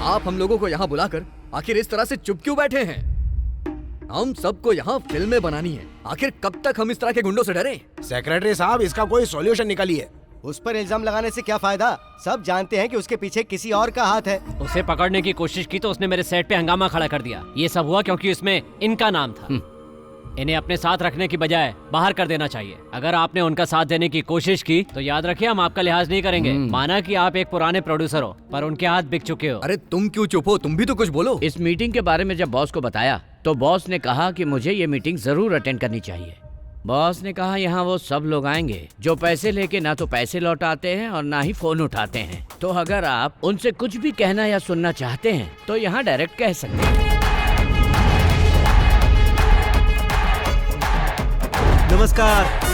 आप हम लोगों को यहाँ बुलाकर आखिर इस तरह से चुप क्यों बैठे हैं? हम सबको यहाँ फिल्में बनानी है, आखिर कब तक हम इस तरह के गुंडों से डरें? सेक्रेटरी साहब, इसका कोई सॉल्यूशन निकालिए। उस पर इल्जाम लगाने से क्या फायदा? सब जानते हैं कि उसके पीछे किसी और का हाथ है। उसे पकड़ने की कोशिश की तो उसने मेरे सेट पे हंगामा खड़ा कर दिया। ये सब हुआ क्योंकि इसमें इनका नाम था। इन्हें अपने साथ रखने की बजाय बाहर कर देना चाहिए। अगर आपने उनका साथ देने की कोशिश की तो याद रखिए हम आपका लिहाज नहीं करेंगे। माना कि आप एक पुराने प्रोड्यूसर हो, पर उनके हाथ बिक चुके हो। अरे तुम क्यों चुप हो? तुम भी तो कुछ बोलो। इस मीटिंग के बारे में जब बॉस को बताया तो बॉस ने कहा कि मुझे ये मीटिंग जरूर अटेंड करनी चाहिए। बॉस ने कहा यहाँ वो सब लोग आएंगे जो पैसे लेके ना तो पैसे लौटाते हैं और ना ही फोन उठाते हैं। तो अगर आप उनसे कुछ भी कहना या सुनना चाहते हैं तो यहाँ डायरेक्ट कह सकते हैं। नमस्कार।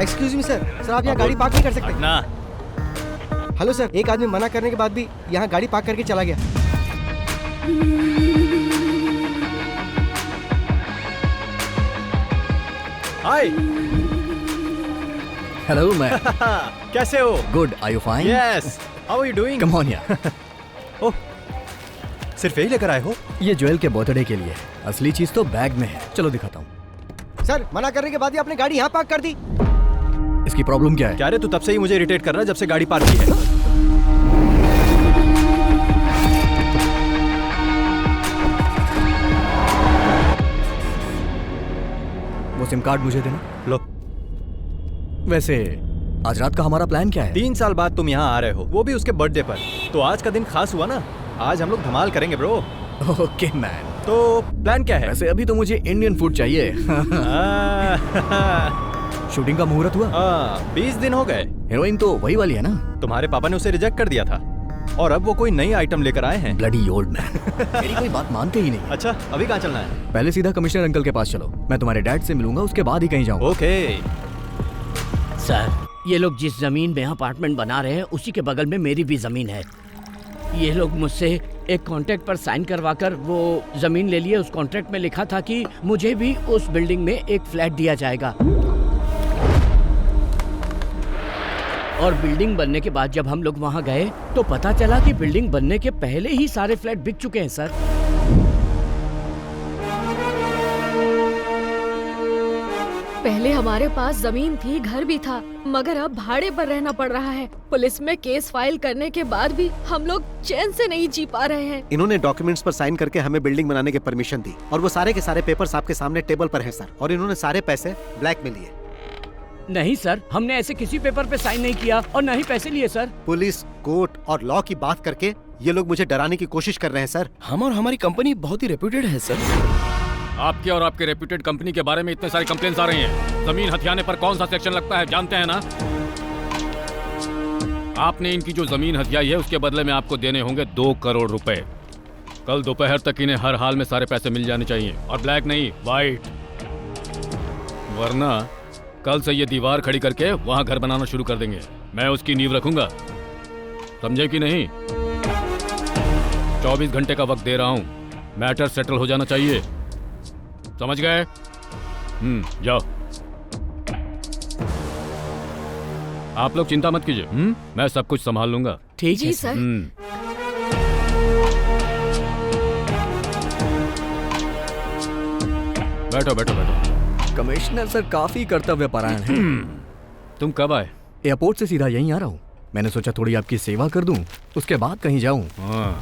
एक्सक्यूज मी सर, आप यहाँ गाड़ी पार्क नहीं कर सकते? ना। हेलो सर, एक आदमी मना करने के बाद भी यहाँ गाड़ी पार्क करके चला गया। हाय। हेलो मैं कैसे हो? Good, are you fine? Yes, how are you doing? Come on यार। ओह, सिर्फ यही लेकर आए हो? ये जोएल के बर्थडे के लिए, असली चीज तो बैग में है। चलो दिखाता हूँ। सर, मना करने के बाद ही आपने गाड़ी यहाँ पार्क कर दी। इसकी प्रॉब्लम क्या है? क्या रे, तू तब से ही मुझे इरिटेट कर रहा है जब से गाड़ी पार्क की है। वो सिम कार्ड मुझे देना। लो। वैसे आज रात का हमारा प्लान क्या है? 3 साल बाद तुम यहाँ आ रहे हो, वो भी उसके बर्थडे पर। तो आज का दिन खास हुआ ना। आज हम लोग धमाल करेंगे ब्रो। Okay man. तो प्लान क्या है? वैसे अभी तो मुझे इंडियन फूड चाहिए। शूटिंग का मुहूर्त हुआ? 20 दिन हो गए। हीरोइन तो वही वाली है ना? तुम्हारे पापा ने उसे रिजेक्ट कर दिया था और अब वो कोई नई आइटम लेकर आए हैं। Bloody old man. मेरी कोई बात मानते ही नहीं। अच्छा, अभी कहाँ चलना है? पहले सीधा कमिश्नर अंकल के पास चलो। मैं तुम्हारे डैड से मिलूंगा, उसके बाद ही कहीं जाऊंगा। ओके। सर, ये लोग जिस जमीन में अपार्टमेंट बना रहे हैं उसी के बगल में मेरी भी जमीन है। ये लोग मुझसे एक कॉन्ट्रैक्ट पर साइन करवाकर वो जमीन ले लिए। उस कॉन्ट्रैक्ट में लिखा था कि मुझे भी उस बिल्डिंग में एक फ्लैट दिया जाएगा। और बिल्डिंग बनने के बाद जब हम लोग वहाँ गए तो पता चला कि बिल्डिंग बनने के पहले ही सारे फ्लैट बिक चुके हैं सर। पहले हमारे पास जमीन थी, घर भी था, मगर अब भाड़े पर रहना पड़ रहा है। पुलिस में केस फाइल करने के बाद भी हम लोग चैन से नहीं जी पा रहे हैं। इन्होंने डॉक्यूमेंट्स पर साइन करके हमें बिल्डिंग बनाने की परमिशन दी और वो सारे के सारे पेपर्स आपके सामने टेबल पर हैं सर। और इन्होंने सारे पैसे ब्लैक में लिए। नहीं सर, हमने ऐसे किसी पेपर पे साइन नहीं किया और न ही पैसे लिए सर। पुलिस, कोर्ट और लॉ की बात करके ये लोग मुझे डराने की कोशिश कर रहे हैं सर। हम और हमारी कंपनी बहुत ही रेप्यूटेड है सर। आपके और आपके रेप्यूटेड कंपनी के बारे में इतने सारे कंप्लेंट्स आ रही हैं। जमीन हथियाने पर कौन सा सेक्शन लगता है जानते हैं ना? आपने इनकी जो जमीन हथियाई है उसके बदले में आपको देने होंगे 2 करोड़ रुपए। कल दोपहर तक इन्हें हर हाल में सारे पैसे मिल जाने चाहिए, और ब्लैक नहीं, वाइट। वरना कल से ये दीवार खड़ी करके वहां घर बनाना शुरू कर देंगे। मैं उसकी नींव रखूंगा, समझे कि नहीं? 24 घंटे का वक्त दे रहा हूं, मैटर सेटल हो जाना चाहिए, समझ गए? जाओ। आप लोग चिंता मत कीजिए, मैं सब कुछ संभाल लूंगा। ठीक है सर। बैठो बैठो बैठो। कमिश्नर सर काफी कर्तव्य परायण हैं। तुम कब आए? एयरपोर्ट से सीधा यहीं आ रहा हूँ। मैंने सोचा थोड़ी आपकी सेवा कर दूं, उसके बाद कहीं जाऊं। हाँ।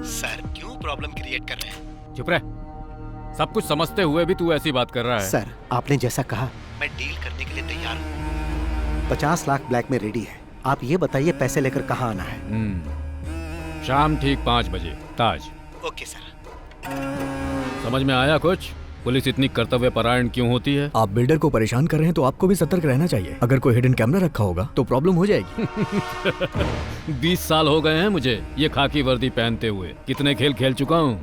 सर, क्यों प्रॉब्लम क्रिएट कर रहे हैं? चुप रह। सब कुछ समझते हुए भी तू ऐसी बात कर रहा है। सर, आपने जैसा कहा मैं डील करने के लिए तैयार हूँ। 50 लाख ब्लैक में रेडी है। आप ये बताइए पैसे लेकर कहाँ आना है? शाम ठीक 5 बजे, ताज। Okay sir. समझ में आया कुछ? पुलिस इतनी कर्तव्य परायण क्यों होती है? आप बिल्डर को परेशान कर रहे हैं तो आपको भी सतर्क रहना चाहिए। अगर कोई हिडन कैमरा रखा होगा तो प्रॉब्लम हो जाएगी। 20 साल हो गए हैं मुझे ये खाकी वर्दी पहनते हुए। कितने खेल खेल चुका हूँ।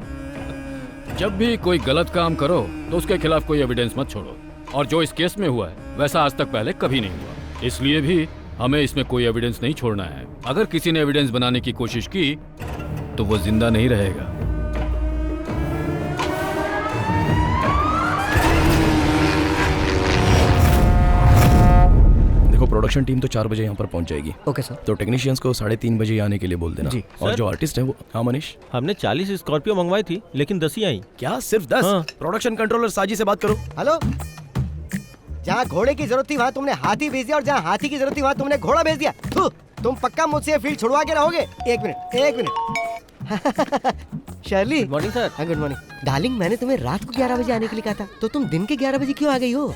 जब भी कोई गलत काम करो तो उसके खिलाफ कोई एविडेंस मत छोड़ो। और जो इस केस में हुआ है वैसा आज तक पहले कभी नहीं हुआ। इसलिए भी हमें इसमें कोई एविडेंस नहीं छोड़ना है। अगर किसी ने एविडेंस बनाने की कोशिश की तो वो जिंदा नहीं रहेगा। देखो, प्रोडक्शन टीम तो 4 बजे यहाँ पर पहुँच जाएगी। Okay sir. तो टेक्नीशियंस को 3:30 बजे आने के लिए बोल देना। जी। और जो आर्टिस्ट है वो, हाँ मनीष, हमने 40 स्कॉर्पियो मंगवाई थी लेकिन 10 ही आई। क्या सिर्फ 10? हाँ। प्रोडक्शन कंट्रोलर साजी से बात करो। हेलो, जहाँ घोड़े की जरूरत थी वहाँ तुमने हाथी भेज दिया और जहाँ हाथी की जरूरत थी वहाँ तुमने घोड़ा भेज दिया। थू, तुम पक्का मुझसे फील्ड छुड़वा के रहोगे? एक minute. Shirley, good morning sir. Good morning darling. मैंने तुम्हें रात को 11 बजे आने के लिए कहा था, तो तुम दिन के 11 बजे क्यों आ गई हो?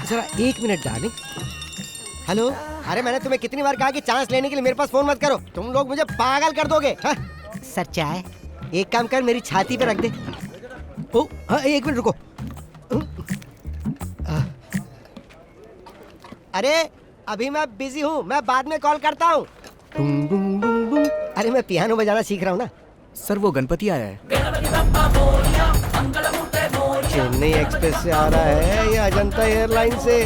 जरा 1 मिनट डार्लिंग। हेलो, अरे मैंने तुम्हें कितनी बार कहा कि चांस लेने के लिए मेरे पास फोन मत करो। तुम लोग मुझे पागल कर दोगे। हाँ? सर चाय एक काम कर, मेरी छाती पे रख दे। ओ हाँ, 1 मिनट रुको। अरे अभी मैं बिजी हूँ, मैं बाद में कॉल करता हूँ। अरे मैं पियानो बजाना सीख रहा हूँ ना। सर वो गणपति आया है। चेन्नई एक्सप्रेस से आ रहा है या अजंता एयरलाइन से?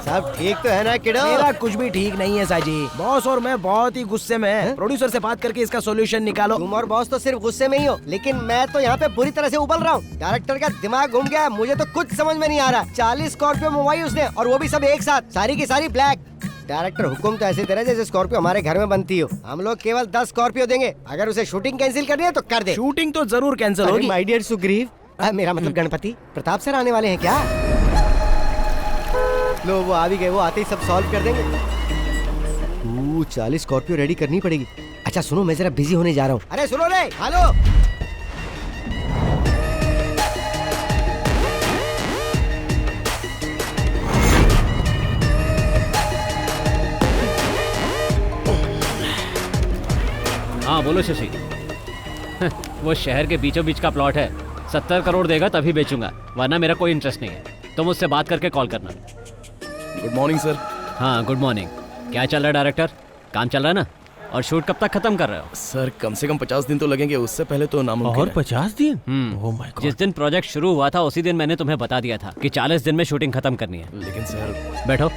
सब ठीक तो है ना किडो? मेरा कुछ भी ठीक नहीं है साजी। बॉस और मैं बहुत ही गुस्से में हैं। प्रोड्यूसर से बात करके इसका सॉल्यूशन निकालो। तुम और बॉस तो सिर्फ गुस्से में ही हो, लेकिन मैं तो यहाँ पे बुरी तरह से उबल रहा हूँ। डायरेक्टर का दिमाग घूम गया है, मुझे तो कुछ समझ में नहीं आ रहा। 40 स्कॉर्पियो मंगवाई उसने और वो भी सब एक साथ, सारी की सारी ब्लैक। डायरेक्टर हुक्म तो ऐसे दे रहा है जैसे स्कॉर्पियो हमारे घर में बनती हो। हम लोग केवल 10 स्कॉर्पियो देंगे। अगर उसे शूटिंग कैंसिल करनी है तो कर दे। शूटिंग तो जरूर कैंसिल होगी। माय डियर सुग्रीव, मेरा मतलब गणपति प्रताप सर आने वाले हैं क्या? लो वो आ भी गए, वो आते ही सब सॉल्व कर देंगे। 40 स्कॉर्पियो रेडी करनी पड़ेगी। अच्छा सुनो, मैं जरा बिजी होने जा रहा हूँ। अरे सुनो रे, हेलो। हाँ बोलो शशि। वो शहर के बीचों बीच का प्लॉट है। 70 करोड़ देगा तभी बेचूंगा, वरना मेरा कोई इंटरेस्ट नहीं है। तुम मुझसे बात करके कॉल करना। Good morning sir. हाँ गुड मॉर्निंग। क्या चल रहा है डायरेक्टर? काम चल रहा है ना? और शूट कब तक खत्म कर रहे हो? सर कम से कम 50 दिन तो लगेंगे, उससे पहले तो नामुमकिन और है। 50 दिन? Oh my God. जिस दिन प्रोजेक्ट शुरू हुआ था उसी दिन मैंने तुम्हें बता दिया था कि 40 दिन में शूटिंग खत्म करनी है। लेकिन सर बैठो।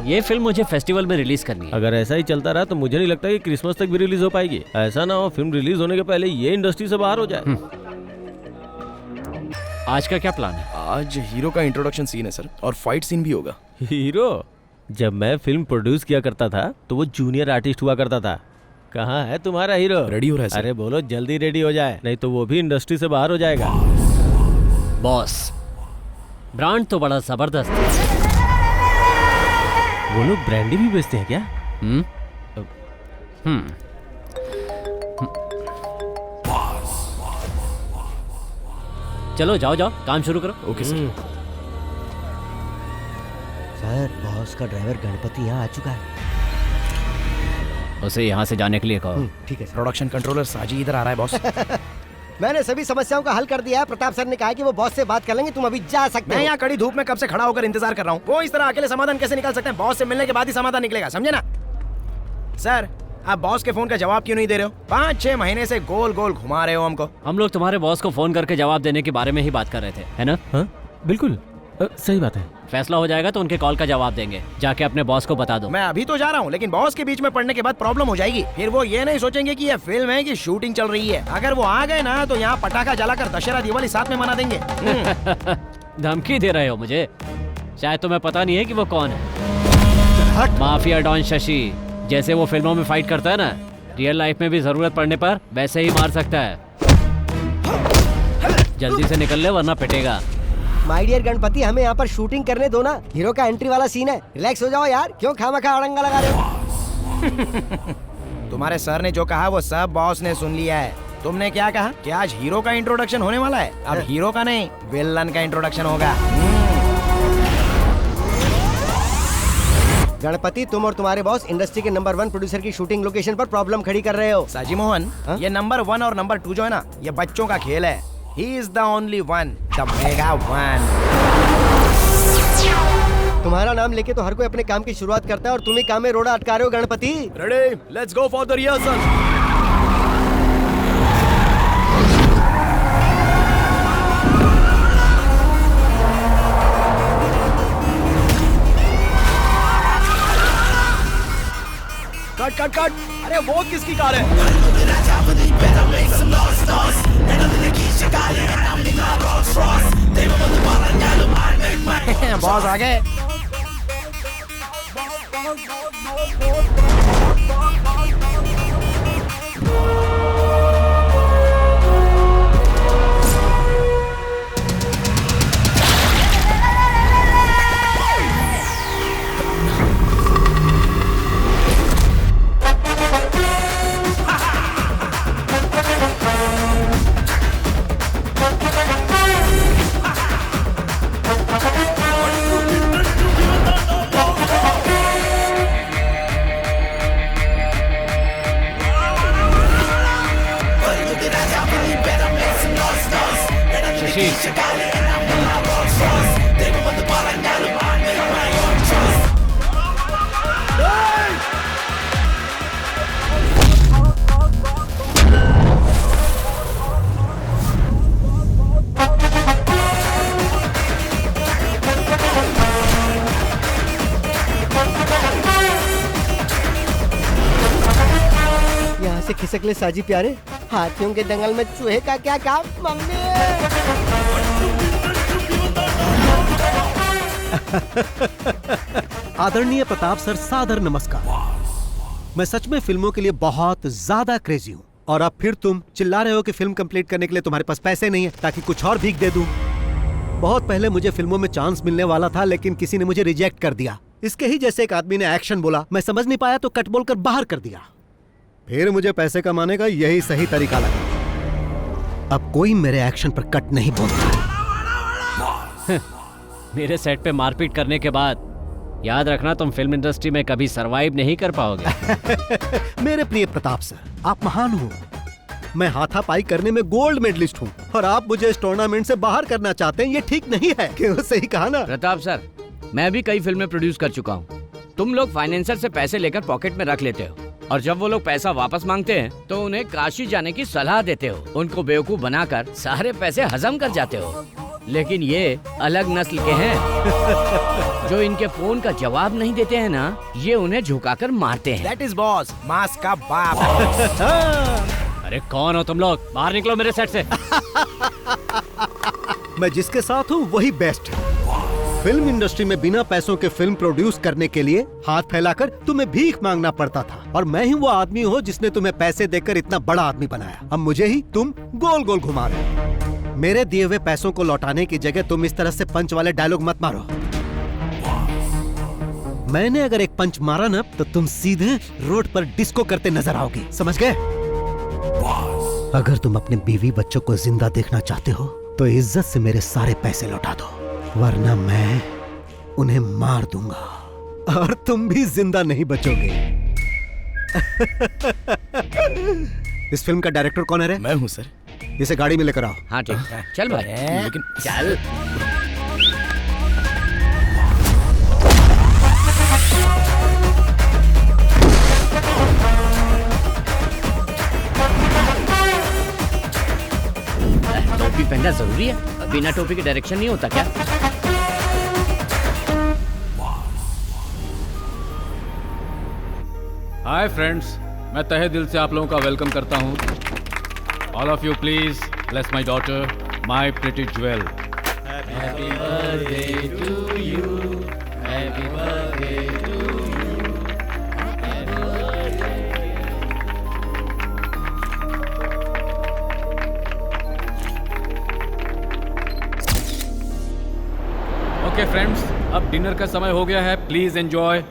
ये फिल्म मुझे फेस्टिवल में रिलीज करनी है। अगर ऐसा ही चलता रहा तो मुझे नहीं लगता कि क्रिसमस तक भी रिलीज हो पाएगी। ऐसा ना हो फिल्म रिलीज होने के पहले ये इंडस्ट्री से बाहर हो जाए। आज का क्या प्लान है? आज हीरो का इंट्रोडक्शन सीन है सर, और फाइट सीन भी होगा। हीरो? जब मैं फिल्म प्रोड्यूस किया करता था तो वो जूनियर आर्टिस्ट हुआ करता था। कहाँ है तुम्हारा हीरो? रेडी हो रहा है सर। अरे बोलो जल्दी रेडी हो जाए, नहीं तो वो भी इंडस्ट्री से बाहर हो जाएगा। बॉस, ब्रांड तो बड़ा जबरदस्त है। वो लोग ब्रांडी भी बेचते हैं क्या? चलो जाओ जाओ, काम शुरू करो। Okay sir. सर बॉस का ड्राइवर गणपति यहाँ आ चुका है। उसे यहाँ से जाने के लिए कहो। ठीक है सर। प्रोडक्शन कंट्रोलर साजी इधर आ रहा है बॉस। मैंने सभी समस्याओं का हल कर दिया है। प्रताप सर ने कहा कि वो बॉस से बात कर लेंगे, तुम अभी जा सकते मैं हो। यहाँ कड़ी धूप में कब से खड़ा होकर इंतजार कर रहा हूँ। वो इस तरह अकेले समाधान कैसे निकाल सकते हैं? बॉस से मिलने के बाद ही समाधान निकलेगा, समझे ना? सर आप बॉस के फोन का जवाब क्यों नहीं दे रहे हो? 5-6 महीने से गोल गोल घुमा रहे हो हमको। हम लोग तुम्हारे बॉस को फोन करके जवाब देने के बारे में ही बात कर रहे थे, है ना? हाँ बिल्कुल, सही बात है। फैसला हो जाएगा तो उनके कॉल का जवाब देंगे। जाके अपने बॉस को बता दो। मैं अभी तो जा रहा हूँ, लेकिन बॉस के बीच में पड़ने के बाद प्रॉब्लम हो जाएगी। फिर वो ये नहीं सोचेंगे कि ये फिल्म है कि शूटिंग चल रही है। अगर वो आ गए ना तो यहाँ पटाखा जलाकर दशहरा दिवाली साथ में मना देंगे। धमकी दे रहे हो मुझे? शायद तुम्हें पता नहीं है कि वो कौन है। Mafia don Shashi. जैसे वो फिल्मों में फाइट करता है ना, रियल लाइफ में भी जरूरत पड़ने पर वैसे ही मार सकता है। जल्दी से निकल ले वरना पिटेगा। माय डियर गणपति, हमें यहाँ पर शूटिंग करने दो ना। हीरो का एंट्री वाला सीन है, रिलैक्स हो जाओ यार। क्यों खामखा अड़ंगा लगा रहे हो? तुम्हारे सर ने जो कहा वो सब बॉस ने सुन लिया है। तुमने क्या कहा कि आज हीरो का इंट्रोडक्शन होने वाला है? अब हीरो का नहीं, विलन का इंट्रोडक्शन होगा। गणपति, तुम और तुम्हारे बॉस इंडस्ट्री के नंबर 1 प्रोड्यूसर की शूटिंग लोकेशन पर प्रॉब्लम खड़ी कर रहे हो। साजी मोहन, ये नंबर 1 और नंबर 2 जो है ना, ये बच्चों का खेल है। He is the only one, the mega one. तुम्हारा नाम लेके तो हर कोई अपने काम की शुरुआत करता है और तुम ही काम में रोड़ा अटका रहे हो Ganpati. Ready? Let's go for the rehearsal. Cut cut cut. अरे वो किसकी कार है? बॉस आ गए। यहाँ से खिसक ले साजी प्यारे, हाथियों के दंगल में चूहे का क्या काम मम्मी। आदरणीय प्रताप सर, सादर नमस्कार। मैं सच में फिल्मों के लिए बहुत ज्यादा क्रेजी हूँ और अब फिर तुम चिल्ला रहे हो कि फिल्म कंप्लीट करने के लिए तुम्हारे पास पैसे नहीं है ताकि कुछ और भीख दे दूं। बहुत पहले मुझे फिल्मों में चांस मिलने वाला था लेकिन किसी ने मुझे रिजेक्ट कर दिया। इसके ही जैसे एक आदमी ने एक्शन बोला, मैं समझ नहीं पाया तो कट बोलकर बाहर कर दिया। फिर मुझे पैसे कमाने का यही सही तरीका लगा। अब कोई मेरे एक्शन पर कट नहीं बोलता। मेरे सेट पे मारपीट करने के बाद याद रखना तुम फिल्म इंडस्ट्री में कभी सरवाइव नहीं कर पाओगे। मेरे प्रिय प्रताप सर, आप महान हो। मैं हाथापाई करने में गोल्ड मेडलिस्ट हूँ और आप मुझे इस टूर्नामेंट से बाहर करना चाहते हैं, ये ठीक नहीं है। क्यों? सही कहा ना प्रताप सर, मैं भी कई फिल्में प्रोड्यूस कर चुका हूँ। तुम लोग फाइनेंसर से पैसे लेकर पॉकेट में रख लेते हो और जब वो लोग पैसा वापस मांगते हैं तो उन्हें काशी जाने की सलाह देते हो। उनको बेवकूफ बनाकर सारे पैसे हजम कर जाते हो। लेकिन ये अलग नस्ल के हैं जो इनके फोन का जवाब नहीं देते हैं ना, ये उन्हें झुकाकर मारते हैं। That is boss, मास का बाप। अरे कौन हो तुम लोग? बाहर निकलो मेरे सेट से। मैं जिसके साथ हूँ वही बेस्ट है। फिल्म इंडस्ट्री में बिना पैसों के फिल्म प्रोड्यूस करने के लिए हाथ फैलाकर तुम्हें भीख मांगना पड़ता था और मैं ही वो आदमी हूँ जिसने तुम्हें पैसे देकर इतना बड़ा आदमी बनाया। अब मुझे ही तुम गोल गोल घुमा रहे हो। मेरे दिए हुए पैसों को लौटाने की जगह तुम इस तरह से पंच वाले डायलॉग मत मारो। मैंने अगर एक पंच मारा ना तो तुम सीधे रोड पर डिस्को करते नजर आओगे, समझ गए? अगर तुम अपने बीवी बच्चों को जिंदा देखना चाहते हो तो इज्जत से मेरे सारे पैसे लौटा दो, वरना मैं उन्हें मार दूंगा और तुम भी जिंदा नहीं बचोगे। इस फिल्म का डायरेक्टर कौन है रे? मैं हूँ सर। इसे गाड़ी में लेकर आओ। हाँ ठीक, चल भाई। लेकिन चल। टोपी पहनना जरूरी है? बिना टोपी के डायरेक्शन नहीं होता क्या? हाय फ्रेंड्स, मैं तहे दिल से आप लोगों का वेलकम करता हूँ। All of you please bless my daughter, my pretty jewel. Happy birthday to you, happy birthday to you, happy birthday. Okay friends, अब डिनर का समय हो गया है, प्लीज एंजॉय।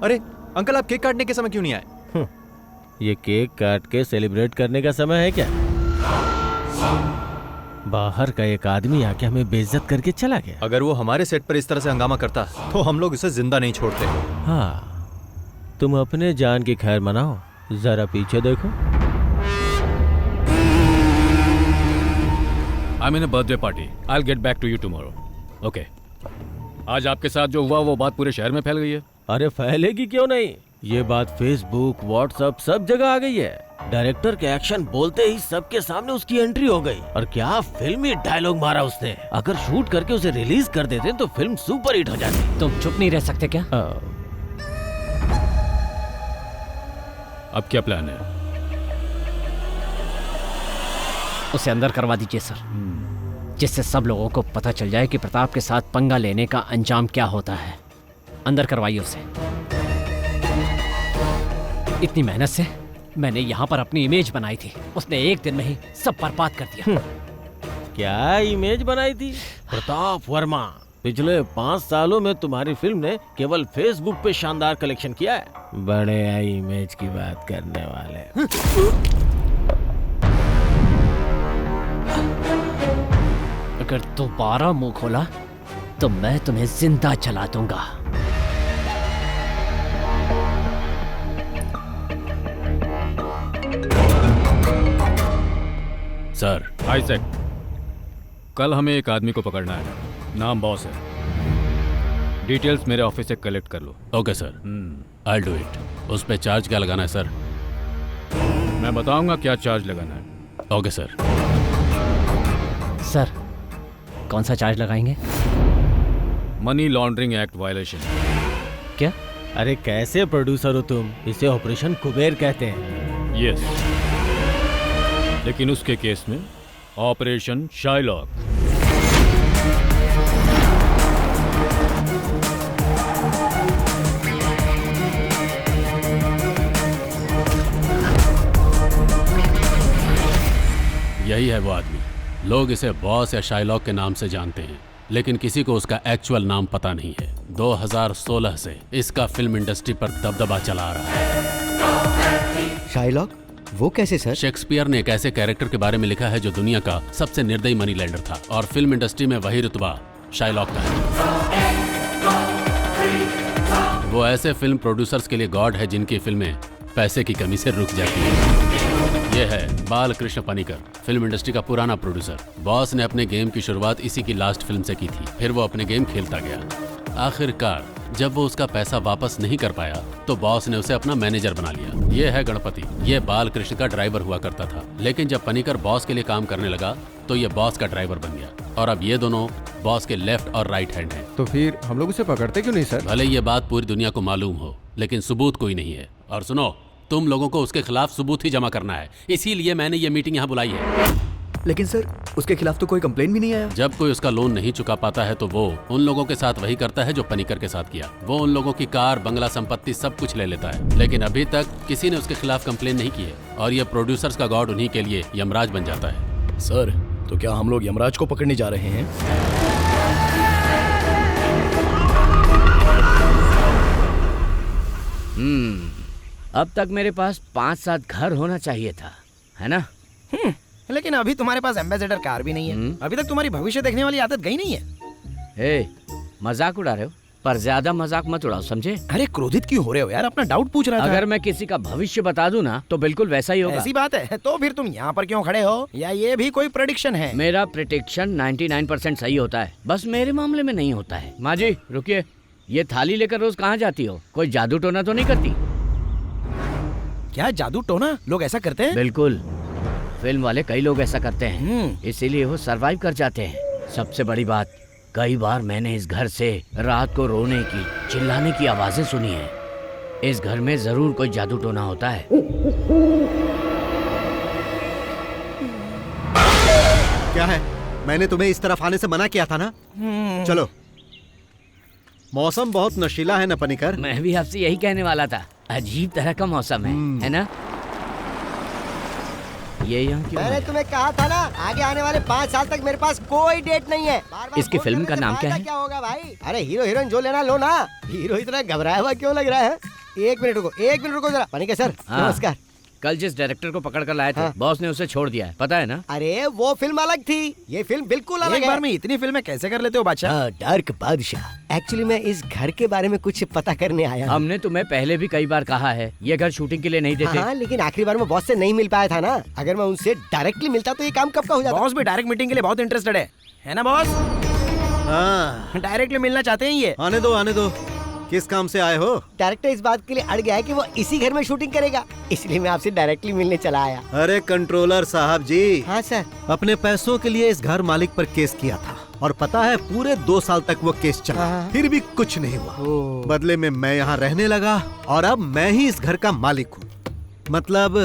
अरे अंकल, आप केक काटने के समय क्यों नहीं आए? ये केक काट के सेलिब्रेट करने का समय है क्या? बाहर का एक आदमी आके हमें बेइज्जत करके चला गया। अगर वो हमारे सेट पर इस तरह से हंगामा करता तो हम लोग इसे जिंदा नहीं छोड़ते। हाँ, तुम अपने जान की खैर मनाओ, जरा पीछे देखो। I mean birthday party. I will get back to you tomorrow. Okay. आज आपके साथ जो हुआ वो बात पूरे शहर में फैल गई है। अरे फैलेगी क्यों नहीं, ये बात फेसबुक व्हाट्सएप सब जगह आ गई है। डायरेक्टर के एक्शन बोलते ही सबके सामने उसकी एंट्री हो गई। और क्या फिल्मी डायलॉग मारा उसने। अगर शूट करके उसे रिलीज कर देते तो फिल्म सुपर हिट हो जाती। तुम चुप नहीं रह सकते क्या? अब क्या प्लान है? उसे अंदर करवा दीजिए सर, जिससे सब लोगों को पता चल जाए कि प्रताप के साथ पंगा लेने का अंजाम क्या होता है। अंदर करवाइए उसे। इतनी मेहनत से मैंने यहाँ पर अपनी इमेज बनाई थी, उसने एक दिन में ही सब बर्बाद कर दिया। क्या इमेज बनाई थी? प्रताप वर्मा, पिछले 5 सालों में तुम्हारी फिल्म ने केवल फेसबुक पे शानदार कलेक्शन किया है। बड़े इमेज की बात करने वाले। अगर दोबारा मुंह खोला तो मैं तुम्हें जिंदा जला दूंगा। सर आइजैक, कल हमें एक आदमी को पकड़ना है, नाम बॉस है। डिटेल्स मेरे ऑफिस से कलेक्ट कर लो। Okay sir, I do it. उस पे चार्ज क्या लगाना है सर? मैं बताऊंगा क्या चार्ज लगाना है। Okay sir. सर कौन सा चार्ज लगाएंगे? Money laundering act violation. क्या? अरे कैसे प्रोड्यूसर हो तुम, इसे ऑपरेशन कुबेर कहते हैं। यस, लेकिन उसके केस में ऑपरेशन शाइलॉक। यही है वो आदमी। लोग इसे बॉस या शाइलॉक के नाम से जानते हैं, लेकिन किसी को उसका एक्चुअल नाम पता नहीं है। 2016 से इसका फिल्म इंडस्ट्री पर दबदबा चला आ रहा है। शाइलॉक? वो कैसे सर? शेक्सपियर ने एक ऐसे कैरेक्टर के बारे में लिखा है जो दुनिया का सबसे निर्दयी मनी लैंडर था, और फिल्म इंडस्ट्री में वही रुतबा शाइलॉक का है। वो ऐसे फिल्म प्रोड्यूसर्स के लिए गॉड है जिनकी फिल्में पैसे की कमी से रुक जाती है। ये है बालकृष्ण पनिकर, फिल्म इंडस्ट्री का पुराना प्रोड्यूसर। बॉस ने अपने गेम की शुरुआत इसी की लास्ट फिल्म से की थी। फिर वो अपने गेम खेलता गया। आखिरकार जब वो उसका पैसा वापस नहीं कर पाया तो बॉस ने उसे अपना मैनेजर बना लिया। ये है गणपति, ये बालकृष्ण का ड्राइवर हुआ करता था। लेकिन जब पनिकर बॉस के लिए काम करने लगा तो ये बॉस का ड्राइवर बन गया, और अब ये दोनों बॉस के लेफ्ट और राइट हैंड हैं। तो फिर हम लोग उसे पकड़ते क्यों नहीं सर? भले ये बात पूरी दुनिया को मालूम हो, लेकिन सबूत कोई नहीं है। और सुनो, तुम लोगों को उसके खिलाफ सबूत ही जमा करना है, इसीलिए मैंने ये मीटिंग यहाँ बुलाई है। लेकिन सर उसके खिलाफ तो कोई कंप्लेन भी नहीं आया। जब कोई उसका लोन नहीं चुका पाता है तो वो उन लोगों के साथ वही करता है जो पनिकर के साथ किया। वो उन लोगों की कार, बंगला, संपत्ति सब कुछ ले लेता है, लेकिन अभी तक किसी ने उसके खिलाफ कंप्लेन नहीं की है। और ये प्रोड्यूसर्स का गॉड उन्हीं के लिए यमराज बन जाता है। सर, तो क्या हम लोग यमराज को पकड़ने जा रहे हैं? अब तक मेरे पास 5-7 घर होना चाहिए था, है ना? लेकिन अभी तुम्हारे पास एम्बेसडर कार भी नहीं है। अभी तक तुम्हारी भविष्य देखने वाली आदत गई नहीं है। मजाक उड़ा रहे हो, पर ज्यादा मजाक मत उड़ाओ, समझे? अरे क्रोधित क्यों हो रहे हो यार? अपना डाउट पूछ रहा था। अगर मैं किसी का भविष्य बता दूं ना तो बिल्कुल वैसा ही होगा। ऐसी बात है तो फिर तुम यहाँ पर क्यों खड़े हो? या ये भी कोई प्रेडिक्शन है? मेरा प्रेडिक्शन 99% सही होता है, बस मेरे मामले में नहीं होता है। माँ जी रुकिए, ये थाली लेकर रोज कहाँ जाती हो? कोई जादू टोना तो नहीं करती? क्या जादू टोना? लोग ऐसा करते हैं? बिल्कुल, फिल्म वाले कई लोग ऐसा करते हैं, इसीलिए वो सरवाइव कर जाते हैं। सबसे बड़ी बात, कई बार मैंने इस घर से रात को रोने की, चिल्लाने की आवाजें सुनी है। इस घर में जरूर कोई जादू टोना होता है। क्या है? मैंने तुम्हें इस तरफ आने से मना किया था ना? चलो। मौसम बहुत नशीला है ना पनिकर? मैं भी आपसे यही कहने वाला था, अजीब तरह का मौसम है ना? ये यहाँ क्यों? मैंने तुम्हें कहा था ना, आगे आने वाले 5 साल तक मेरे पास कोई डेट नहीं है। बार-बार इसकी फिल्म का नाम क्या है? क्या होगा भाई? अरे हीरो हीरोइन जो लेना लो ना। हीरो इतना घबराया हुआ क्यों लग रहा है? एक मिनट रुको जरा। पनिकर सर, नमस्कार। कल जिस डायरेक्टर को पकड़ कर लाए थे, हाँ। बॉस ने उसे छोड़ दिया है, पता है ना? अरे वो फिल्म अलग थी, ये फिल्म बिल्कुल अलग एक है। बार में इतनी फिल्में कैसे कर लेते हो बादशाह? डार्क बादशाह। एक्चुअली मैं इस घर के बारे में कुछ पता करने आया हूँ। हमने तुम्हें पहले भी कई बार कहा है, ये घर शूटिंग के लिए नहीं देते। हाँ, लेकिन आखिरी बार में बॉस से नहीं मिल पाया था ना। अगर मैं उनसे डायरेक्टली मिलता तो ये काम कब का हो जाता। बॉस भी डायरेक्ट मीटिंग के लिए बहुत इंटरेस्टेड है ना बॉस? हाँ, डायरेक्टली मिलना चाहते हैं ये। आने दो आने दो। किस काम से आए हो? डायरेक्टर इस बात के लिए अड़ गया है कि वो इसी घर में शूटिंग करेगा, इसलिए मैं आपसे डायरेक्टली मिलने चला आया। अरे कंट्रोलर साहब जी। हाँ सर। अपने पैसों के लिए इस घर मालिक पर केस किया था और पता है पूरे 2 साल तक वो केस चला, फिर भी कुछ नहीं हुआ। बदले में मैं यहाँ रहने लगा और अब मैं ही इस घर का मालिक हूँ। मतलब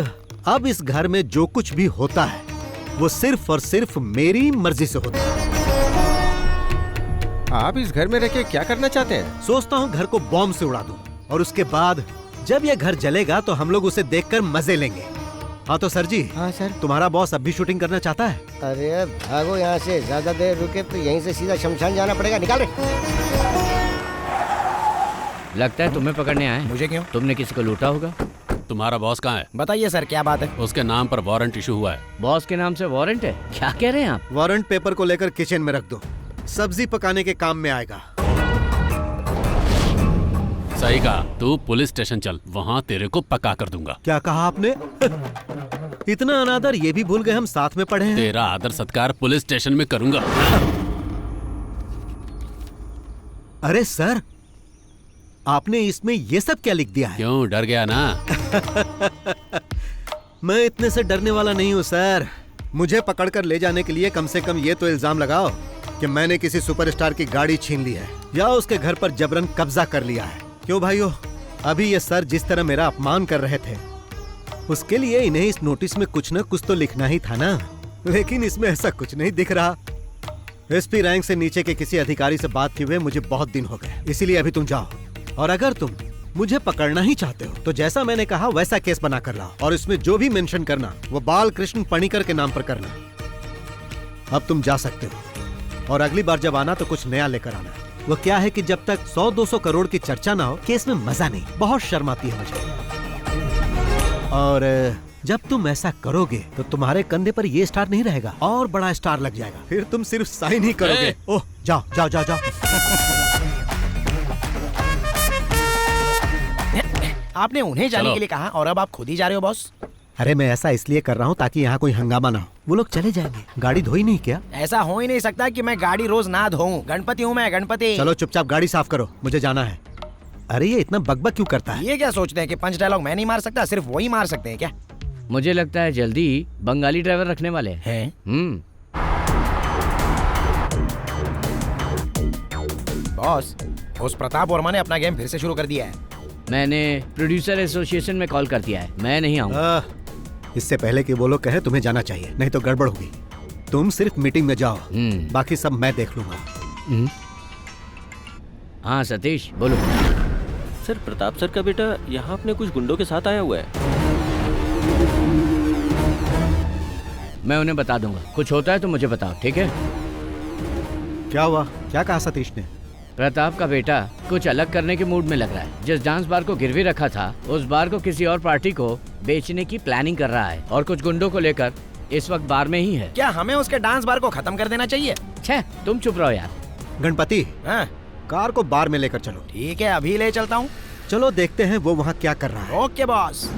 अब इस घर में जो कुछ भी होता है वो सिर्फ और सिर्फ मेरी मर्जी से होता है। आप इस घर में रह के क्या करना चाहते हैं? सोचता हूँ घर को बॉम्ब से उड़ा दूं और उसके बाद जब ये घर जलेगा तो हम लोग उसे देखकर मजे लेंगे। हाँ तो सर जी। हाँ सर। तुम्हारा बॉस अब भी शूटिंग करना चाहता है? अरे भागो यहाँ से, ज्यादा देर रुके तो यहीं से सीधा शमशान जाना पड़ेगा। निकाल रे। लगता है तुम्हें पकड़ने आए। मुझे क्यों? तुमने किसी को लूटा होगा। तुम्हारा बॉस कहाँ है? बताइए सर, क्या बात है? उसके नाम पर वारंट इशू हुआ है। बॉस के नाम से वारंट है? क्या कह रहे हैं आप? वारंट पेपर को लेकर किचन में रख दो, सब्जी पकाने के काम में आएगा। सही कहा, तू पुलिस स्टेशन चल, वहाँ तेरे को पका कर दूंगा। क्या कहा आपने? इतना अनादर ये भी भूल गए हम साथ में पढ़े हैं। तेरा आदर सत्कार पुलिस स्टेशन में करूंगा। अरे सर, आपने इसमें ये सब क्या लिख दिया है? क्यों, डर गया ना? मैं इतने से डरने वाला नहीं हूँ सर। मुझे पकड़कर ले जाने के लिए कम से कम ये तो इल्जाम लगाओ कि मैंने किसी सुपरस्टार की गाड़ी छीन ली है या उसके घर पर जबरन कब्जा कर लिया है। क्यों भाइयों, अभी ये सर जिस तरह मेरा अपमान कर रहे थे उसके लिए इन्हें इस नोटिस में कुछ न कुछ तो लिखना ही था ना, लेकिन इसमें ऐसा कुछ नहीं दिख रहा। एसपी रैंक से नीचे के किसी अधिकारी से बात किए हुए मुझे बहुत दिन हो गए, इसीलिए अभी तुम जाओ और अगर तुम मुझे पकड़ना ही चाहते हो तो जैसा मैंने कहा वैसा केस बना कर लाओ और इसमें जो भी मेंशन करना वो बाल कृष्ण पणिकर के नाम पर करना। अब तुम जा सकते हो और अगली बार जब आना तो कुछ नया लेकर आना। वो क्या है कि जब तक 100-200 करोड़ की चर्चा ना हो केस में मजा नहीं, बहुत शर्म आती है मुझे। और जब तुम ऐसा करोगे तो तुम्हारे कंधे पर ये स्टार नहीं रहेगा और बड़ा स्टार लग जाएगा, फिर तुम सिर्फ साइन ही करोगे। ओह जाओ जाओ जाओ जाओ। आपने उन्हें जाने चलो। के लिए कहा और अब आप खुद ही जा रहे हो बॉस? अरे मैं ऐसा इसलिए कर रहा हूँ ताकि यहाँ कोई हंगामा ना हो। वो लोग चले जाएंगे, गाड़ी धोई नहीं क्या? ऐसा हो ही नहीं सकता कि मैं गाड़ी रोज ना धोऊं। गणपति हूँ मैं, गणपति। चलो चुपचाप गाड़ी साफ करो, मुझे जाना है। अरे ये इतना बकबक क्यों करता है? ये क्या सोचते हैं कि पंच डायलॉग मैं नहीं मार सकता, सिर्फ वही मार सकते हैं क्या? मुझे लगता है जल्दी ही बंगाली ड्राइवर रखने वाले हैं। बॉस, उस प्रताप वर्मा ने अपना गेम फिर से शुरू कर दिया है। मैंने प्रोड्यूसर एसोसिएशन में कॉल कर दिया है, मैं नहीं आऊंगा। इससे पहले कि वो लोग कहे तुम्हें जाना चाहिए, नहीं तो गड़बड़ होगी। तुम सिर्फ मीटिंग में जाओ, बाकी सब मैं देख लूंगा। हाँ सतीश बोलो। सर, प्रताप सर का बेटा यहाँ अपने कुछ गुंडों के साथ आया हुआ है। मैं उन्हें बता दूंगा, कुछ होता है तो मुझे बताओ, ठीक है? क्या हुआ? क्या कहा सतीश ने? प्रताप का बेटा कुछ अलग करने के मूड में लग रहा है। जिस डांस बार को गिरवी रखा था उस बार को किसी और पार्टी को बेचने की प्लानिंग कर रहा है और कुछ गुंडों को लेकर इस वक्त बार में ही है। क्या हमें उसके डांस बार को खत्म कर देना चाहिए? छे, तुम चुप रहो यार। गणपति, हाँ? कार को बार में लेकर चलो। ठीक है, अभी ले चलता हूँ। चलो देखते हैं वो वहाँ क्या कर रहा है। Okay boss.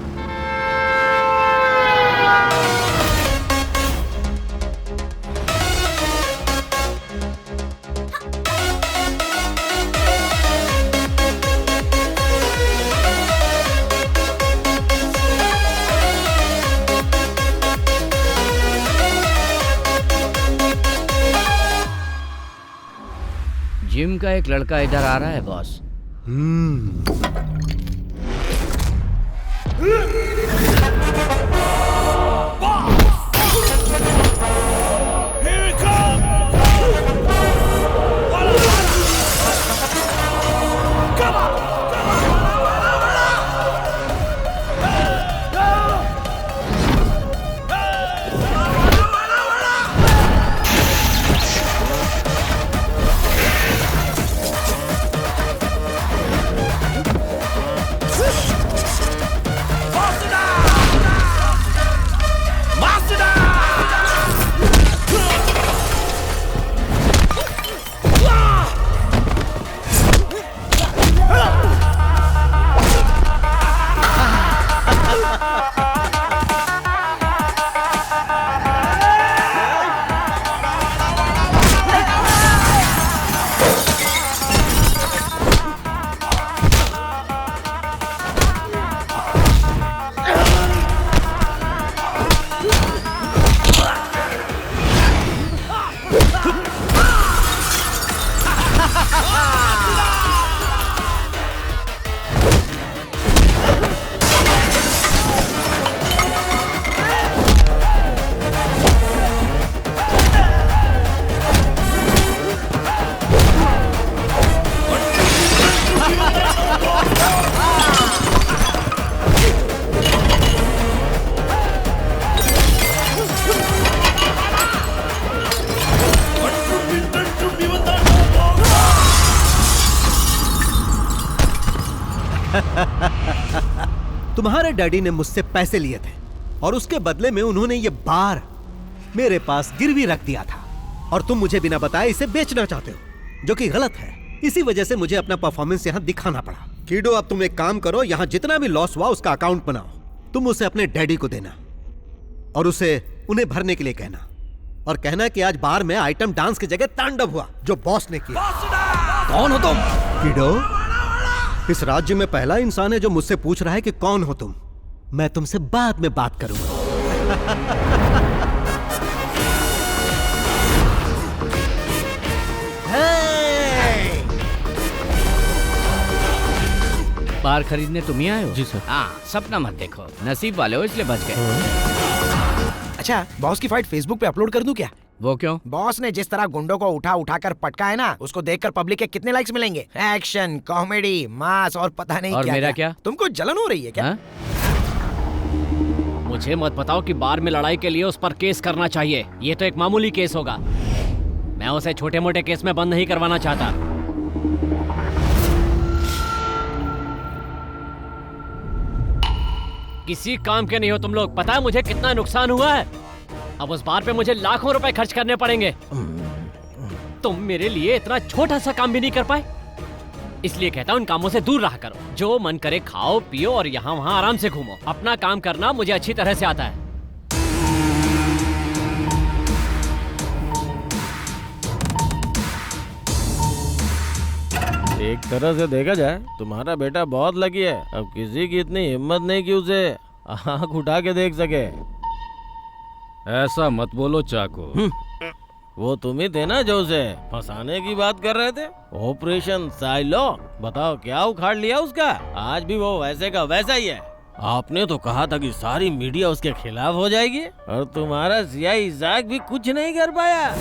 जिम का एक लड़का इधर आ रहा है बॉस। तुम्हारे डैडी ने मुझसे पैसे लिए थे और उसके बदले में उन्होंने ये बार मेरे पास गिरवी रख दिया था और तुम मुझे बिना बताए इसे बेचना चाहते हो, जो कि गलत है। इसी वजह से मुझे अपना परफॉर्मेंस यहाँ दिखाना पड़ा। कीडो, अब तुम एक काम करो, यहाँ जितना भी लॉस हुआ उसका अकाउंट बनाओ। तुम उसे अपने डैडी को देना और उसे उन्हें भरने के लिए कहना, और कहना कि आज बार में आइटम डांस की जगह तांडव हुआ जो बॉस ने किया। कौन हो तुम? कीडो, इस राज्य में पहला इंसान है जो मुझसे पूछ रहा है कि कौन हो तुम। मैं तुमसे बाद में बात करूंगा। बार खरीदने तुम ही आए हो? जी सर। हाँ, सपना मत देखो, नसीब वाले हो इसलिए बच गए। अच्छा, बॉस की फाइट फेसबुक पे अपलोड कर दूं क्या? वो क्यों? बॉस ने जिस तरह गुंडों को उठा उठा कर पटका है ना, उसको देखकर पब्लिक के कितने लाइक्स मिलेंगे। एक्शन, कॉमेडी, मास और पता नहीं और क्या मेरा क्या? तुमको जलन हो रही है क्या? मुझे मत बताओ कि बार में लड़ाई के लिए उस पर केस करना चाहिए। ये तो एक मामूली केस होगा। मैं उसे छोटे मोटे केस में बंद नहीं करवाना चाहता। किसी काम के नहीं हो तुम लोग। पता है मुझे कितना नुकसान हुआ है? अब उस बार पे मुझे लाखों रुपए खर्च करने पड़ेंगे। तुम मेरे लिए इतना छोटा सा काम भी नहीं कर पाए। इसलिए कहता हूँ इन कामों से दूर रहा करो। जो मन करे खाओ पियो और यहाँ वहाँ आराम से घूमो। अपना काम करना मुझे अच्छी तरह से आता है। एक तरह से देखा जाए तुम्हारा बेटा बहुत लकी है। अब किसी की इतनी हिम्मत नहीं कि उसे आंख उठा के देख सके। ऐसा मत बोलो चाको। वो तुम ही थे ना जो उसे फंसाने की बात कर रहे थे। ऑपरेशन साइलो, बताओ क्या उखाड़ लिया उसका। आज भी वो वैसे का वैसा ही है। आपने तो कहा था कि सारी मीडिया उसके खिलाफ हो जाएगी और तुम्हारा सियाही इजाक भी कुछ नहीं कर पाया।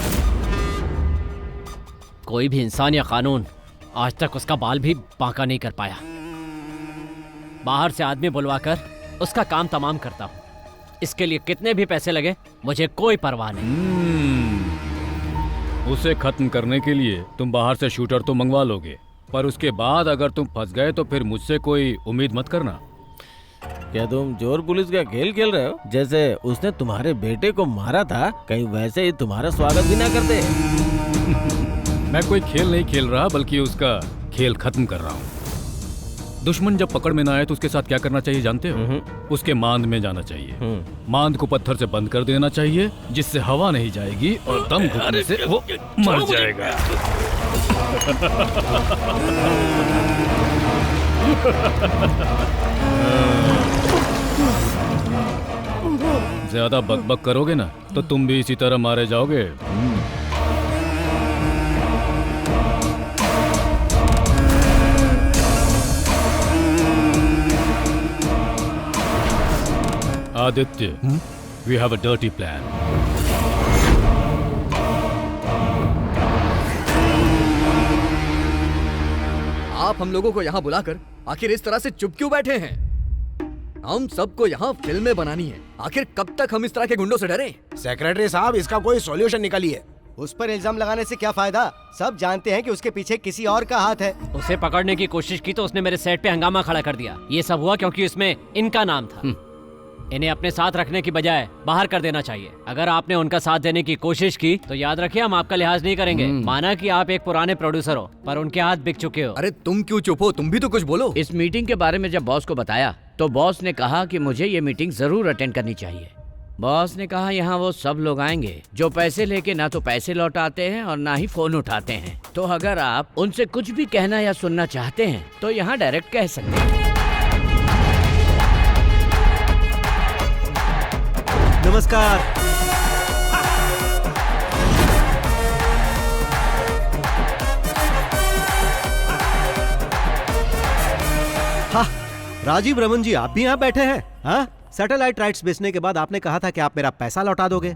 कोई भी इंसान या कानून आज तक उसका बाल भी बांका नहीं कर पाया। बाहर से आदमी बुलवाकर उसका काम तमाम करता हूँ। इसके लिए कितने भी पैसे लगे मुझे कोई परवाह नहीं। उसे खत्म करने के लिए तुम बाहर से शूटर तो मंगवा लोगे, पर उसके बाद अगर तुम फंस गए तो फिर मुझसे कोई उम्मीद मत करना। क्या तुम चोर पुलिस का खेल खेल रहे हो? जैसे उसने तुम्हारे बेटे को मारा था, कहीं वैसे ही तुम्हारा स्वागत भी ना करते। मैं कोई खेल नहीं खेल रहा, बल्कि उसका खेल खत्म कर रहा हूँ। दुश्मन जब पकड़ में ना आए तो उसके साथ क्या करना चाहिए जानते हो? उसके मांद में जाना चाहिए। मांद को पत्थर से बंद कर देना चाहिए, जिससे हवा नहीं जाएगी और दम घुटने से वो मर जाएगा। ज्यादा बकबक करोगे ना तो तुम भी इसी तरह मारे जाओगे। Aditya, we have a dirty plan. आप हम लोगों को यहाँ बुलाकर आखिर इस तरह से चुप क्यों बैठे हैं? हम सबको यहाँ फिल्में बनानी है। आखिर कब तक हम इस तरह के गुंडों से डरें? सेक्रेटरी साहब, इसका कोई सॉल्यूशन निकालिए। उस पर इल्जाम लगाने से क्या फायदा? सब जानते हैं कि उसके पीछे किसी और का हाथ है। उसे पकड़ने की कोशिश की तो उसने मेरे सेट पे हंगामा खड़ा कर दिया। ये सब हुआ क्योंकि उसमें इनका नाम था। इन्हें अपने साथ रखने की बजाय बाहर कर देना चाहिए। अगर आपने उनका साथ देने की कोशिश की तो याद रखिए हम आपका लिहाज नहीं करेंगे। माना कि आप एक पुराने प्रोड्यूसर हो, पर उनके हाथ बिक चुके हो। अरे तुम क्यों चुप हो? तुम भी तो कुछ बोलो। इस मीटिंग के बारे में जब बॉस को बताया तो बॉस ने कहा कि मुझे ये मीटिंग जरूर अटेंड करनी चाहिए। बॉस ने कहा यहाँ वो सब लोग आएंगे जो पैसे लेके ना तो पैसे लौटाते हैं और ना ही फोन उठाते हैं। तो अगर आप उनसे कुछ भी कहना या सुनना चाहते हैं तो यहाँ डायरेक्ट कह सकते हैं। नमस्कार। हाँ, राजीव रमन जी, आप भी यहाँ बैठे हैं? हाँ, सैटेलाइट राइट्स बेचने के बाद आपने कहा था कि आप मेरा पैसा लौटा दोगे।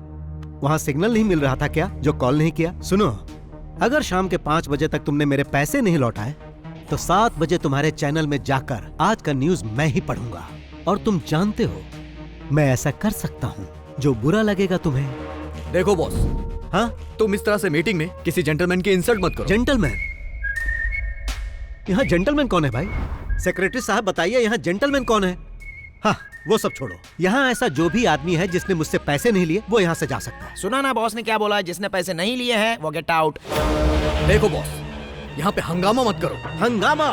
वहां सिग्नल नहीं मिल रहा था क्या जो कॉल नहीं किया? सुनो, अगर शाम के 5 बजे तक तुमने मेरे पैसे नहीं लौटाए तो 7 बजे तुम्हारे चैनल में जाकर आज का न्यूज मैं ही पढ़ूंगा। और तुम जानते हो मैं ऐसा कर सकता हूँ जो बुरा लगेगा तुम्हें। देखो बॉस, हाँ, तुम इस तरह से मीटिंग में किसी जेंटलमैन की इंसल्ट मत करो। जेंटलमैन? यहाँ जेंटलमैन कौन है भाई? सेक्रेटरी साहब बताइए यहाँ जेंटलमैन कौन है? हाँ वो सब छोड़ो, यहाँ ऐसा जो भी आदमी है जिसने मुझसे पैसे नहीं लिए वो यहाँ से जा सकता है। सुना ना बॉस ने क्या बोला, जिसने पैसे नहीं लिए हैं वो गेट आउट। देखो बॉस, यहाँ पे हंगामा मत करो। हंगामा?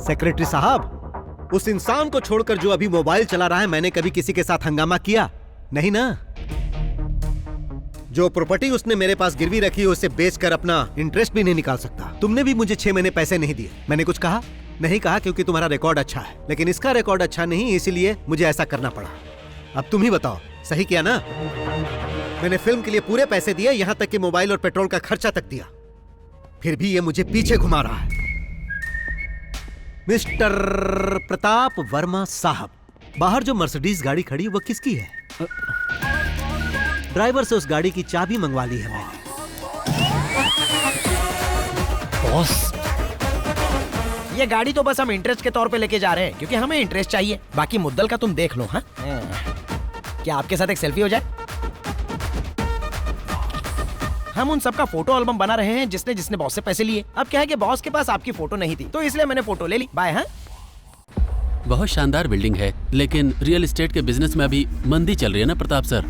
सेक्रेटरी साहब, उस इंसान को छोड़कर जो अभी मोबाइल चला रहा है, मैंने कभी किसी के साथ हंगामा किया नहीं ना? जो प्रॉपर्टी उसने मेरे पास गिरवी रखी है उसे बेचकर अपना इंटरेस्ट भी नहीं निकाल सकता। तुमने भी मुझे 6 महीने पैसे नहीं दिए। मैंने कुछ कहा नहीं कहा, क्योंकि तुम्हारा रिकॉर्ड अच्छा है, लेकिन इसका रिकॉर्ड अच्छा नहीं, इसीलिए मुझे ऐसा करना पड़ा। अब तुम ही बताओ, सही किया ना? मैंने फिल्म के लिए पूरे पैसे दिए, यहाँ तक कि मोबाइल और पेट्रोल का खर्चा तक दिया, फिर भी ये मुझे पीछे घुमा रहा है। मिस्टर प्रताप वर्मा साहब, बाहर जो मर्सिडीज गाड़ी खड़ी वो किसकी है? ड्राइवर से उस गाड़ी की चाबी मंगवा ली है मैंने। बॉस, ये गाड़ी तो बस हम इंटरेस्ट के तौर पे लेके जा रहे हैं, क्योंकि हमें इंटरेस्ट चाहिए। बाकी मुद्दल का तुम देख लो। हाँ, क्या आपके साथ एक सेल्फी हो जाए? हम उन सबका फोटो एल्बम बना रहे हैं जिसने जिसने बॉस से पैसे लिए। अब क्या है कि बॉस के पास आपकी फोटो नहीं थी, तो इसलिए मैंने फोटो ले ली। बाय। हाँ, बहुत शानदार बिल्डिंग है, लेकिन रियल एस्टेट के बिजनेस में अभी मंदी चल रही है ना प्रताप सर,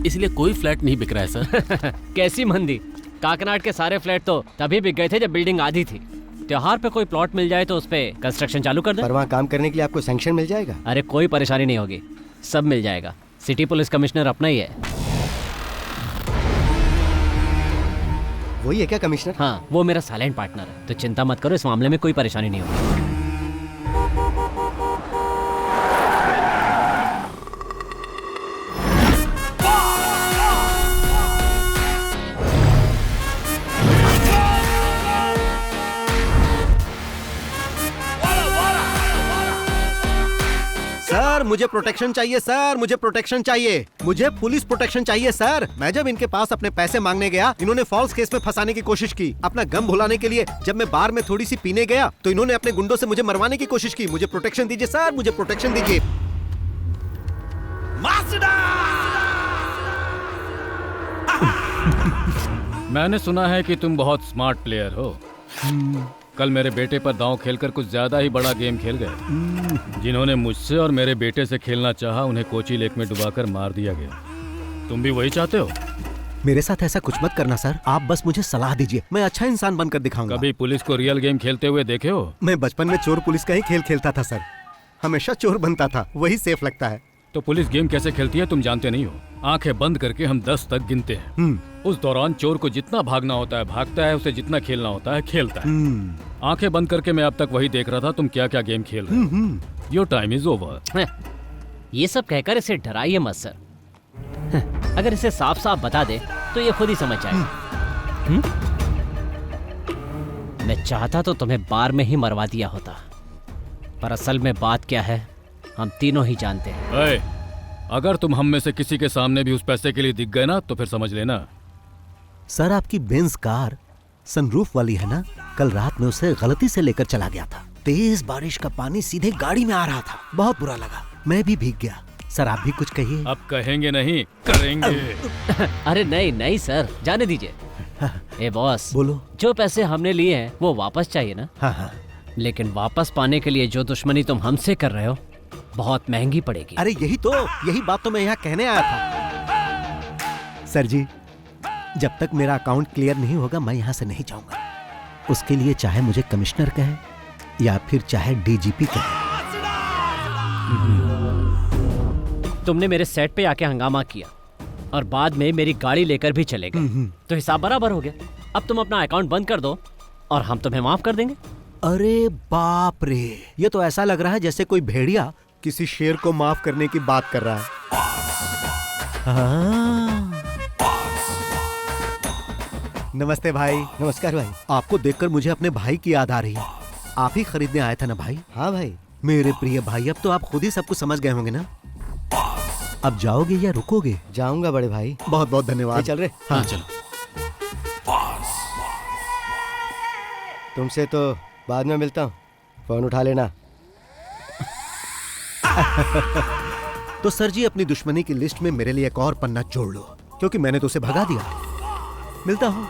इसलिए कोई फ्लैट नहीं बिक रहा है सर। कैसी मंदी? काकनाड के सारे फ्लैट तो तभी बिक गए थे जब बिल्डिंग आधी थी। त्योहार पे कोई प्लॉट मिल जाए तो उस पे कंस्ट्रक्शन चालू कर दे। पर वहाँ काम करने के लिए आपको सैंक्शन मिल जाएगा? अरे कोई परेशानी नहीं होगी, सब मिल जाएगा। सिटी पुलिस कमिश्नर अपना ही है। वही है क्या कमिश्नर? हाँ, वो मेरा साइलेंट पार्टनर है, तो चिंता मत करो, इस मामले में कोई परेशानी नहीं होगी। सर मुझे प्रोटेक्शन चाहिए, सर मुझे प्रोटेक्शन चाहिए, मुझे पुलिस प्रोटेक्शन चाहिए सर। मैं जब इनके पास अपने पैसे मांगने गया, इन्होंने फॉल्स केस में फंसाने की कोशिश की। अपना गम भुलाने के लिए जब मैं बार में थोड़ी सी पीने गया तो इन्होंने अपने गुंडों से मुझे मरवाने की कोशिश की। मुझे प्रोटेक्शन दीजिए सर, मुझे प्रोटेक्शन दीजिए। मैंने सुना है कि तुम बहुत स्मार्ट प्लेयर हो। कल मेरे बेटे पर दांव खेलकर कुछ ज्यादा ही बड़ा गेम खेल गए। जिन्होंने मुझसे और मेरे बेटे से खेलना चाहा, उन्हें कोची लेक में डुबाकर मार दिया गया। तुम भी वही चाहते हो? मेरे साथ ऐसा कुछ मत करना सर, आप बस मुझे सलाह दीजिए, मैं अच्छा इंसान बनकर दिखाऊंगा। कभी पुलिस को रियल गेम खेलते हुए देखे हो? मैं बचपन में चोर पुलिस का ही खेल खेलता था सर, हमेशा चोर बनता था, वही सेफ लगता है। तो पुलिस गेम कैसे खेलती है तुम जानते नहीं हो। आंखें बंद करके हम 10 तक गिनते हैं। उस दौरान चोर को जितना भागना होता है भागता है, उसे जितना खेलना होता है खेलता है। आंखें बंद करके मैं अब तक वही देख रहा था तुम क्या क्या गेम खेल रहे हो। Your time is over. ये सब कहकर इसे डराइए मत सर। अगर इसे साफ साफ बता दे तो ये खुद ही समझ जाएगा। मैं चाहता तो तुम्हें बार में ही मरवा दिया होता, पर असल में बात क्या है हम तीनों ही जानते हैं। अगर तुम हम में से किसी के सामने भी उस पैसे के लिए दिख गए ना तो फिर समझ लेना। सर आपकी बेंज कार सनरूफ वाली है ना? कल रात में उसे गलती से लेकर चला गया था। तेज बारिश का पानी सीधे गाड़ी में आ रहा था, बहुत बुरा लगा, मैं भी भीग गया। सर आप भी कुछ कहिए। अब कहेंगे नहीं करेंगे। अरे नहीं नहीं सर, जाने दीजिए। ए बॉस, बोलो। जो पैसे हमने लिए हैं वो वापस चाहिए ना? हाँ। लेकिन वापस पाने के लिए जो दुश्मनी तुम हमसे कर रहे हो बहुत महंगी पड़ेगी। अरे यही बात तो मैं यहाँ कहने आया था। सर जी, जब तक मेरा अकाउंट क्लियर नहीं होगा मैं यहाँ से नहीं जाऊंगा। उसके लिए चाहे मुझे कमिश्नर कहे या फिर चाहे डीजीपी कहे। तुमने मेरे सेट पे आके हंगामा किया और बाद में मेरी गाड़ी लेकर भी चले गए, तो हिसाब बराबर हो गया। अब तुम अपना अकाउंट बंद कर दो और हम तुम्हें माफ कर देंगे। अरे बाप रे, ये तो ऐसा लग रहा है जैसे कोई भेड़िया किसी शेर को माफ करने की बात कर रहा है। नमस्ते भाई। नमस्कार भाई। आपको देखकर मुझे अपने भाई की याद आ रही है। आप ही खरीदने आए थे ना भाई? हाँ भाई। मेरे प्रिय भाई, अब तो आप खुद ही सब कुछ समझ गए होंगे ना? अब जाओगे या रुकोगे? जाऊंगा बड़े भाई। बहुत बहुत धन्यवाद। चल रहे? हाँ चलो। तुमसे तो बाद में मिलता हूँ, फोन उठा लेना। तो सर जी अपनी दुश्मनी की लिस्ट में मेरे लिए एक और पन्ना जोड़ लो। क्योंकि मैंने तो उसे भगा दिया। मिलता हूँ।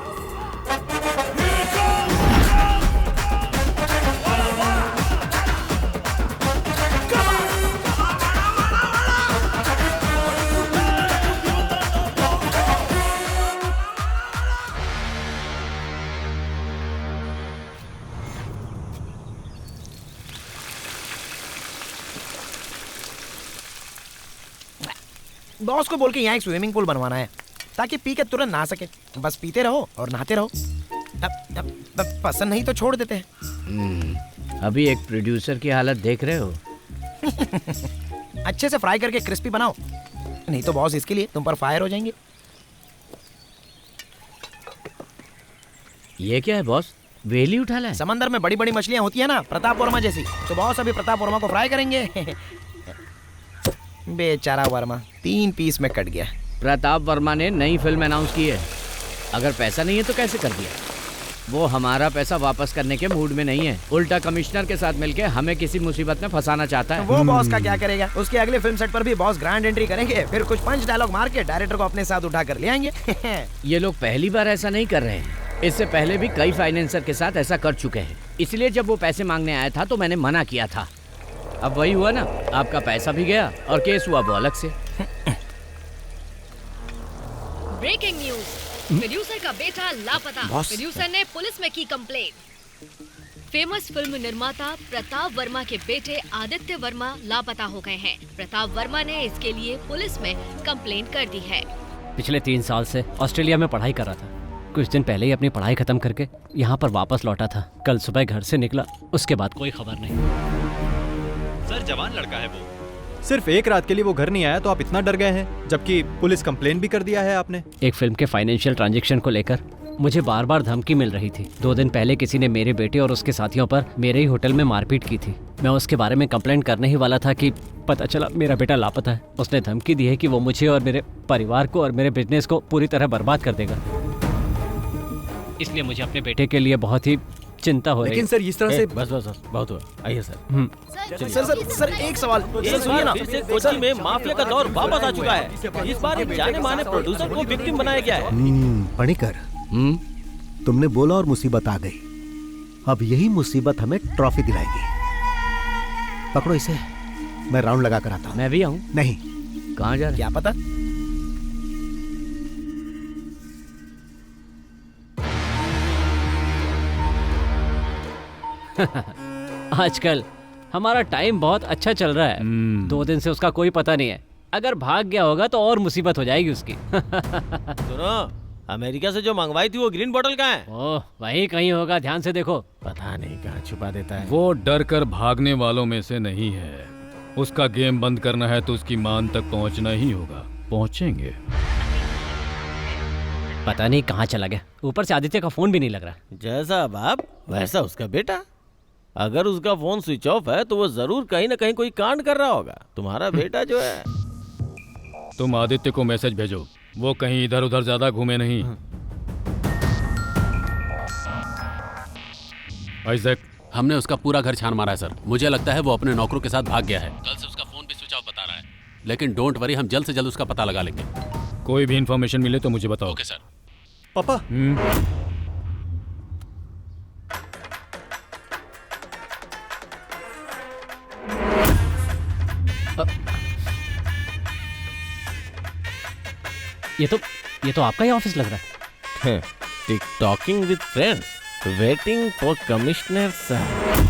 बॉस को बोल के यहाँ एक स्विमिंग पूल बनवाना है ताकि पी के तुरंत नहा सके। बस पीते रहो और नहाते रहो। अब पसंद नहीं तो छोड़ देते हैं। अभी एक प्रोड्यूसर की हालत देख रहे हो। अच्छे से फ्राई करके क्रिस्पी बनाओ, नहीं तो बॉस इसके लिए तुम पर फायर हो जाएंगे। ये क्या है बॉस, वेली उठा लाए? समंदर में बड़ी बड़ी मछलियां होती है ना, प्रताप वर्मा जैसी, तो बॉस अभी प्रताप वर्मा को फ्राई करेंगे। बेचारा वर्मा 3 पीस में कट गया। प्रताप वर्मा ने नई फिल्म अनाउंस की है। अगर पैसा नहीं है तो कैसे कर दिया? वो हमारा पैसा वापस करने के मूड में नहीं है, उल्टा कमिश्नर के साथ मिलकर हमें किसी मुसीबत में फंसाना चाहता है। वो बॉस का क्या करेगा? उसके अगले फिल्म सेट पर भी बॉस ग्रैंड एंट्री करेंगे, फिर कुछ पंच डायलॉग मार के डायरेक्टर को अपने साथ उठा कर ले आएंगे। ये लोग पहली बार ऐसा नहीं कर रहे हैं, इससे पहले भी कई फाइनेंसर के साथ ऐसा कर चुके हैं। इसलिए जब वो पैसे मांगने आया था तो मैंने मना किया था। अब वही हुआ ना, आपका पैसा भी गया और केस हुआ वो अलग से। ब्रेकिंग न्यूज, प्रोड्यूसर का बेटा लापता। प्रोड्यूसर ने पुलिस में की कंप्लेंट। फेमस फिल्म निर्माता प्रताप वर्मा के बेटे आदित्य वर्मा लापता हो गए हैं। प्रताप वर्मा ने इसके लिए पुलिस में कंप्लेंट कर दी है। पिछले 3 साल से ऑस्ट्रेलिया में पढ़ाई कर रहा था। कुछ दिन पहले ही अपनी पढ़ाई खत्म करके यहाँ पर वापस लौटा था। कल सुबह घर से निकला, उसके बाद कोई खबर नहीं। सर जवान लड़का है वो, सिर्फ एक रात के लिए वो घर नहीं आया तो आप इतना डर गए हैं, जबकि पुलिस कंप्लेंट भी कर दिया है आपने। एक फिल्म के फाइनेंशियल ट्रांजैक्शन को लेकर मुझे बार बार धमकी मिल रही थी। 2 दिन पहले किसी ने मेरे बेटे और उसके साथियों पर मेरे ही होटल में मारपीट की थी। मैं उसके बारे में कंप्लेंट करने ही वाला था कि पता चला मेरा बेटा लापता है। उसने धमकी दी है कि वो मुझे और मेरे परिवार को और मेरे बिजनेस को पूरी तरह बर्बाद कर देगा। इसलिए मुझे अपने बेटे के लिए बहुत ही चिंता हो रही है। लेकिन सर इस तरह से बस बहुत हुआ। आइए सर। सर एक सवाल सुनिए ना। फिर से कोची में माफिया का दौर वापस आ चुका है। इस बार एक जाने माने प्रोड्यूसर को विक्टिम बनाया गया है। पणिकर, तुमने बोला और मुसीबत आ गई। अब यही मुसीबत हमें ट्रॉफी दिलाएगी। पकड़ो इसे, मैं राउंड लगा कर आता हूँ। मैं भी आऊँ? नहीं। कहाँ जा रहे? क्या पता। आजकल हमारा टाइम बहुत अच्छा चल रहा है। 2 दिन से उसका कोई पता नहीं है। अगर भाग गया होगा तो और मुसीबत हो जाएगी उसकी। सुनो, अमेरिका से जो मंगवाई थी वो ग्रीन बोतल कहाँ है? ओह, वही कहीं होगा, ध्यान से देखो। पता नहीं कहाँ छुपा देता है। वो डर कर भागने वालों में से नहीं है। उसका गेम बंद करना है तो उसकी मान तक पहुंचना ही होगा। पहुंचेंगे। पता नहीं कहाँ चला गया। ऊपर से आदित्य का फोन भी नहीं लग रहा। जैसा बाप वैसा उसका बेटा। अगर उसका फोन स्विच ऑफ है तो वो जरूर कहीं ना कहीं कोई कांड कर रहा होगा। तुम्हारा बेटा जो है। तुम आदित्य को मैसेज भेजो, वो कहीं इधर उधर ज्यादा घूमे नहीं। आइजैक, हमने उसका पूरा घर छान मारा है सर। मुझे लगता है वो अपने नौकरों के साथ भाग गया है। कल से उसका फोन भी स्विच ऑफ बता रहा है। लेकिन डोंट वरी, हम जल्द से जल्द उसका पता लगा लेंगे। कोई भी इंफॉर्मेशन मिले तो मुझे बताओ। Okay sir. पापा, ये तो आपका ही ऑफिस लग रहा है। टिकटॉकिंग with friends, waiting for commissioner sir.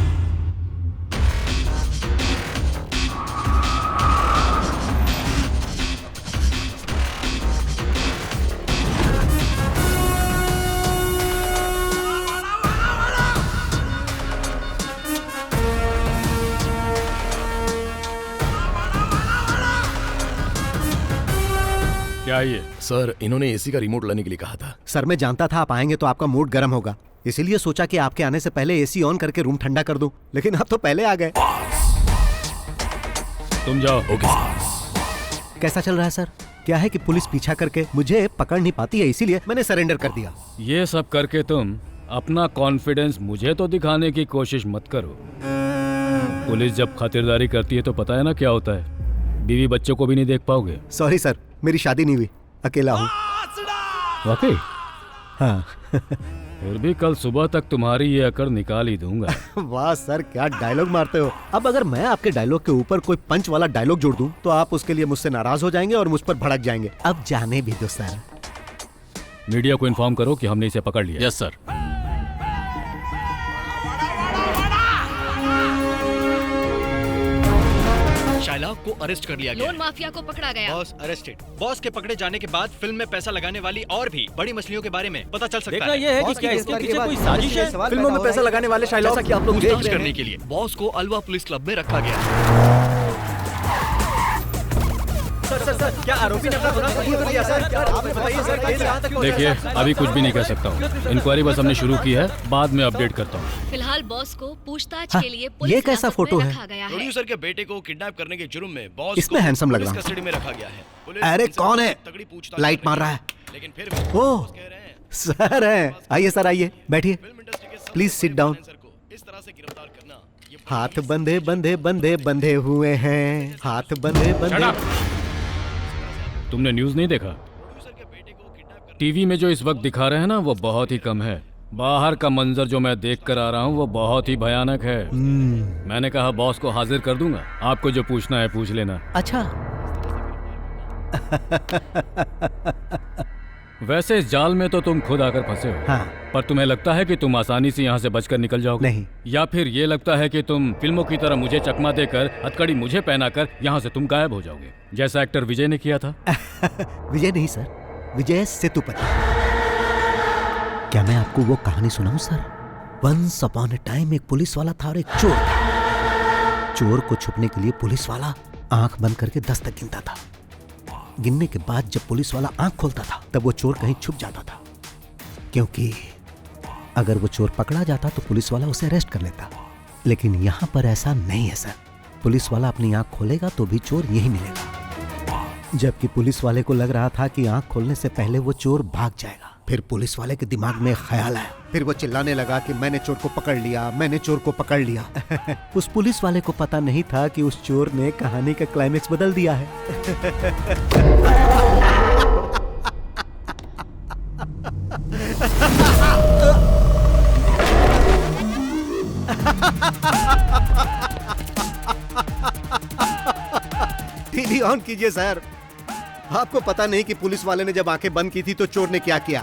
क्या ये? सर इन्होंने एसी का रिमोट लाने के लिए कहा था। सर मैं जानता था आप आएंगे तो आपका मूड गर्म होगा, इसीलिए सोचा कि आपके आने से पहले एसी ऑन करके रूम ठंडा कर दूं, लेकिन आप तो पहले आ गए। तुम जाओ। ओके। कैसा चल रहा है सर? क्या है कि पुलिस पीछा करके मुझे पकड़ नहीं पाती है, इसीलिए मैंने सरेंडर कर दिया। ये सब करके तुम अपना कॉन्फिडेंस मुझे तो दिखाने की कोशिश मत करो। पुलिस जब खातिरदारी करती है तो पता है ना क्या होता है। बीवी बच्चों को भी नहीं देख पाओगे। सॉरी सर, मेरी शादी नहीं हुई, अकेला हूँ। वाकई? हाँ। फिर भी कल सुबह तक तुम्हारी ये अकड़ निकाल ही दूंगा। वाह सर, क्या डायलॉग मारते हो। अब अगर मैं आपके डायलॉग के ऊपर कोई पंच वाला डायलॉग जोड़ दूं तो आप उसके लिए मुझसे नाराज हो जाएंगे और मुझ पर भड़क जाएंगे। अब जाने भी दो सर। मीडिया को इन्फॉर्म करो कि हमने इसे पकड़ लिया। Yes sir. शाइलाब को अरेस्ट कर लिया गया। लोन माफिया को पकड़ा गया। Boss arrested. बॉस के पकड़े जाने के बाद फिल्म में पैसा लगाने वाली और भी बड़ी मछलियों के बारे में पता चल सकता देखना है। ये है कि क्या इसके पीछे कोई साजिश है? फिल्मों में पैसा लगाने वाले शाइलाब जैसा कि आप लोग देख पूछताछ रहे करने हैं, के लिए बॉस को अलवा पुलिस क्लब में रखा गया। सर क्या आरोपी ने अपना गुनाह कबूल कर लिया सर? आप बताइए सर, केस कहां तक पहुंचा? देखिए, अभी कुछ भी नहीं कह सकता हूँ। इंक्वायरी बस हमने शुरू की है, बाद में अपडेट करता हूँ। फिलहाल बॉस को पूछताछ हाँ, के लिए ये पुलिस कैसा हिरासत फोटो में है? रखा गया है। प्रोड्यूसर के बेटे को किडनैप करने के जुर्म में बॉस इसमें हैंडसम लग रहा पुलिस हूं। कस्टडी में रखा गया है। पुलिस अरे इनसे कौन है? तगड़ी पूछताछ लाइट कर मार रही रहा है। है। लेकिन फिर भी ओह, बॉस कह रहे हैं सर है। आइए सर, आइए बैठिए। फिल्म इंडस्ट्री के सबसे प्लीज सिट बड़े डाउन। फाइनेंसर को इस तरह से गिरफ्तार करना ये हाथ बंधे बंधे बंधे बंधे हुए हैं, हाथ बंधे बंधे। तुमने न्यूज़ नहीं देखा? टीवी में जो इस वक्त दिखा रहे हैं ना, वो बहुत ही कम है। बाहर का मंजर जो मैं देख कर आ रहा हूँ वो बहुत ही भयानक है। मैंने कहा बॉस को हाजिर कर दूंगा, आपको जो पूछना है पूछ लेना। अच्छा। वैसे इस जाल में तो तुम खुद आकर फंसे हो। हाँ। पर तुम्हें लगता है कि तुम आसानी से यहाँ से बचकर निकल जाओगे? नहीं। या फिर ये लगता है कि तुम फिल्मों की तरह मुझे चकमा देकर, हथकड़ी मुझे पहनाकर यहाँ से तुम गायब हो जाओगे, जैसा एक्टर विजय ने किया था? विजय नहीं सर, विजय सेतुपति। क्या मैं आपको वो कहानी सुनाऊं sir? Once upon a time एक पुलिस वाला था और एक चोर था। चोर को छुपने के लिए पुलिस वाला आंख बंद करके 10 तक गिनता था। गिनने के बाद जब पुलिस वाला आंख खोलता था तब वो चोर कहीं छुप जाता था, क्योंकि अगर वो चोर पकड़ा जाता तो पुलिस वाला उसे अरेस्ट कर लेता। लेकिन यहाँ पर ऐसा नहीं है सर। पुलिस वाला अपनी आंख खोलेगा तो भी चोर यही मिलेगा। जबकि पुलिस वाले को लग रहा था कि आंख खोलने से पहले वो चोर भाग जाएगा। फिर पुलिस वाले के दिमाग में ख्याल आया। फिर वो चिल्लाने लगा कि मैंने चोर को पकड़ लिया, मैंने चोर को पकड़ लिया। उस पुलिस वाले को पता नहीं था कि उस चोर ने कहानी का क्लाइमेक्स बदल दिया है। टीवी ऑन कीजिए सर। आपको पता नहीं कि पुलिस वाले ने जब आंखें बंद की थी तो चोर ने क्या किया?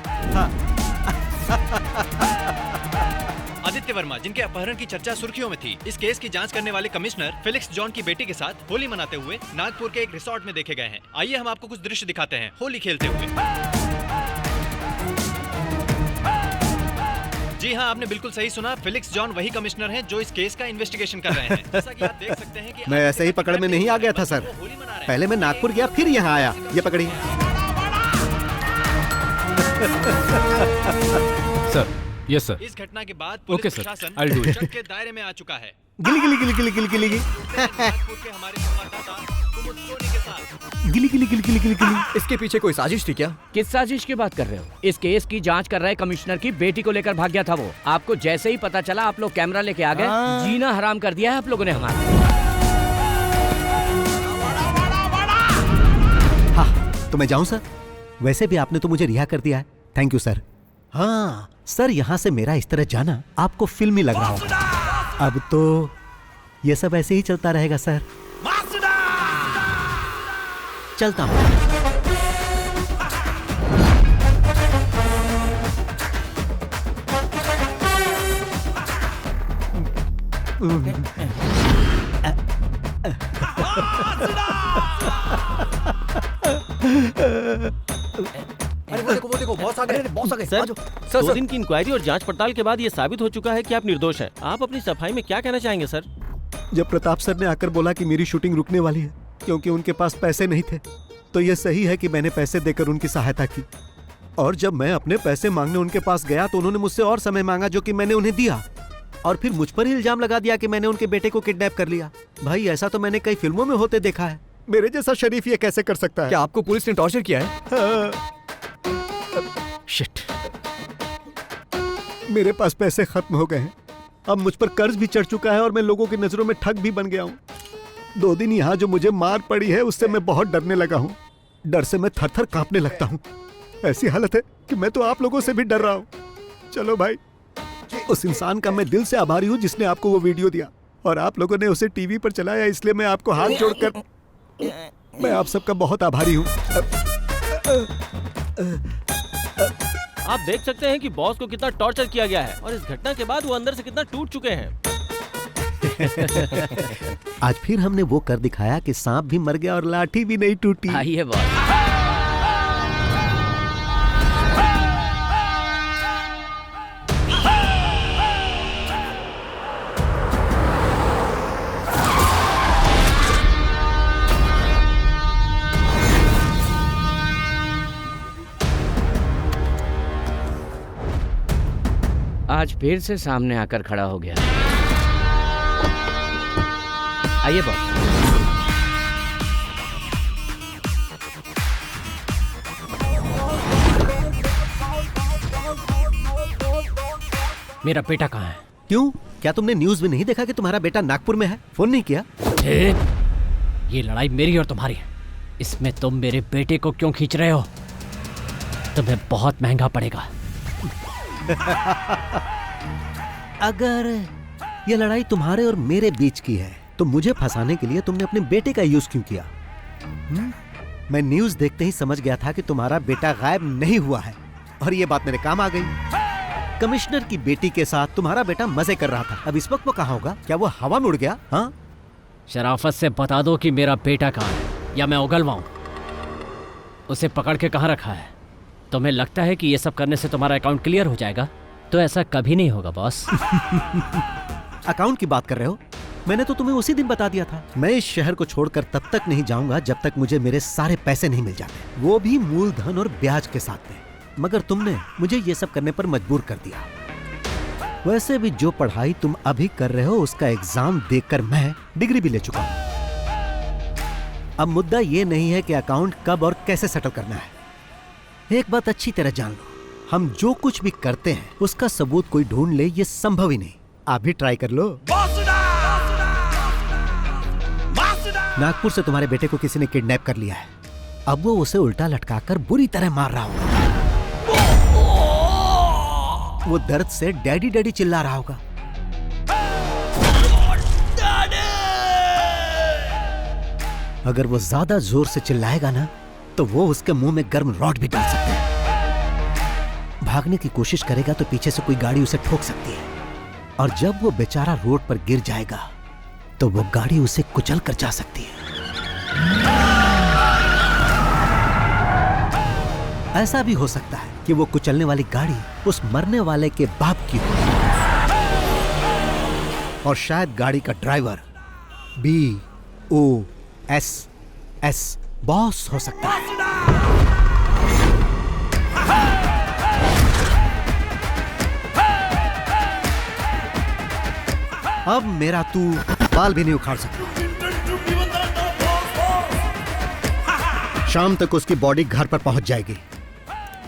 आदित्य वर्मा, जिनके अपहरण की चर्चा सुर्खियों में थी, इस केस की जांच करने वाले कमिश्नर फेलिक्स जॉन की बेटी के साथ होली मनाते हुए नागपुर के एक रिसोर्ट में देखे गए हैं। आइए हम आपको कुछ दृश्य दिखाते हैं होली खेलते हुए। जी हाँ, आपने बिल्कुल सही सुना। फेलिक्स जॉन वही कमिश्नर हैं जो इस केस का इन्वेस्टिगेशन कर रहे हैं। जैसा कि आप देख सकते हैं कि मैं ऐसे ही पकड़ में नहीं आ गया था सर। पहले मैं नागपुर गया, फिर यहाँ आया। ये पकड़िए सर। Yes sir. इस घटना के बाद ओके पुलिस सर, प्रशासन I'll do it. शक के दायरे में आ चुका है। गिली गिली गिली गिली गिली गिली नागपुर के हमारे संवाददाता कुमुद सोनी के साथ। गिली गिली गिली गिली गिली गिली। इसके पीछे कोई साजिश थी क्या? किस साजिश की बात कर रहे हो? इस केस की जांच कर रहे कमिश्नर की बेटी को लेकर भाग गया था वो। आपको जैसे ही पता चला आप लोग कैमरा लेके आ गए। जीना हराम कर दिया है आप लोगों ने हमारा। हाँ, तो मैं जाऊं सर? वैसे भी आपने तो मुझे रिहा कर दिया है। Thank you sir. हाँ सर, यहाँ से मेरा इस तरह जाना आपको फिल्मी लग रहा होगा। अब तो ये सब ऐसे ही चलता रहेगा सर। चलता हूँ। अरे वो देखो बॉस आ गए, बॉस आ गए। सर, सर 2 दिन की इंक्वायरी और जांच पड़ताल के बाद ये साबित हो चुका है कि आप निर्दोष हैं। आप अपनी सफाई में क्या कहना चाहेंगे सर? जब प्रताप सर ने आकर बोला कि मेरी शूटिंग रुकने वाली है क्योंकि उनके पास पैसे नहीं थे, तो ये सही है कि मैंने पैसे देकर उनकी सहायता की। और जब मैं अपने पैसे मांगने उनके पास गया तो उन्होंने मुझसे और समय मांगा, जो कि मैंने उन्हें दिया। और फिर मुझ पर ही इल्जाम लगा दिया कि मैंने उनके बेटे को किडनैप कर लिया। भाई, ऐसा तो मैंने कई फिल्मों में होते देखा है। मेरे जैसा शरीफ ये कैसे कर सकता है? क्या आपको पुलिस ने टॉर्चर किया है? शिट, मेरे पास पैसे खत्म हो गए हैं। अब मुझ पर कर्ज भी चढ़ चुका है और मैं लोगों की नजरों में ठग भी बन गया हूँ। 2 दिन यहाँ जो मुझे मार पड़ी है उससे मैं बहुत डरने लगा हूँ। डर से मैं थर थर कांपने लगता हूँ। ऐसी हालत है कि मैं तो आप लोगों से भी डर रहा हूँ। चलो भाई, उस इंसान का मैं दिल से आभारी हूँ जिसने आपको वो वीडियो दिया और आप लोगों ने उसे टीवी पर चलाया, इसलिए मैं आपको हाथ जोड़कर मैं आप सबका बहुत आभारी हूँ। आप देख सकते हैं कि बॉस को कितना टॉर्चर किया गया है और इस घटना के बाद वो अंदर से कितना टूट चुके हैं। आज फिर हमने वो कर दिखाया कि सांप भी मर गया और लाठी भी नहीं टूटी। आइए बॉस। आज फिर से सामने आकर खड़ा हो गया। आइए बॉस। मेरा बेटा कहाँ है? क्यों, क्या तुमने न्यूज में नहीं देखा कि तुम्हारा बेटा नागपुर में है? फोन नहीं किया? ये लड़ाई मेरी और तुम्हारी है। इसमें तुम मेरे बेटे को क्यों खींच रहे हो? तुम्हें बहुत महंगा पड़ेगा। अगर ये लड़ाई तुम्हारे और मेरे बीच की है तो मुझे फंसाने के लिए तुमने अपने बेटे का यूज क्यों किया? मैं न्यूज देखते ही समझ गया था कि तुम्हारा बेटा गायब नहीं हुआ है और ये बात मेरे काम आ गई। कमिश्नर की बेटी के साथ तुम्हारा बेटा मजे कर रहा था। अब इस वक्त वो कहाँ होगा? क्या वो हवा में उड़ गया? हाँ, शराफत से बता दो कि मेरा बेटा कहाँ है या मैं उगलवाऊं। उसे पकड़ के कहाँ रखा है? तुम्हें लगता है कि ये सब करने से तुम्हारा अकाउंट क्लियर हो जाएगा? तो ऐसा कभी नहीं होगा बॉस। अकाउंट की बात कर रहे हो? मैंने तो तुम्हें उसी दिन बता दिया था। मैं इस शहर को छोड़कर तब तक नहीं जाऊंगा जब तक मुझे मेरे सारे पैसे नहीं मिल जाते, वो भी मूलधन और ब्याज के साथ में। मगर तुमने मुझे ये सब करने पर मजबूर कर दिया। वैसे भी जो पढ़ाई तुम अभी कर रहे हो उसका एग्जाम देकर मैं डिग्री भी ले चुका हूं। अब मुद्दा ये नहीं है कि अकाउंट कब और कैसे सेटल करना है। एक बात अच्छी तरह जान लो, हम जो कुछ भी करते हैं उसका सबूत कोई ढूंढ ले ये संभव ही नहीं। आप भी ट्राई कर लो। नागपुर से तुम्हारे बेटे को किसी ने किडनैप कर लिया है। अब वो उसे उल्टा लटकाकर बुरी तरह मार रहा होगा। वो दर्द से डैडी डैडी चिल्ला रहा होगा। अगर वो ज्यादा जोर से चिल्लाएगा ना तो वो उसके मुंह में गर्म रॉड भी डाल सकते हैं। भागने की कोशिश करेगा तो पीछे से कोई गाड़ी उसे ठोक सकती है और जब वो बेचारा रोड पर गिर जाएगा तो वो गाड़ी उसे कुचल कर जा सकती है। ऐसा भी हो सकता है कि वो कुचलने वाली गाड़ी उस मरने वाले के बाप की हो और शायद गाड़ी का ड्राइवर BOSS बॉस हो सकता है। अब मेरा तू बाल भी नहीं उखाड़ सकता। शाम तक उसकी बॉडी घर पर पहुंच जाएगी।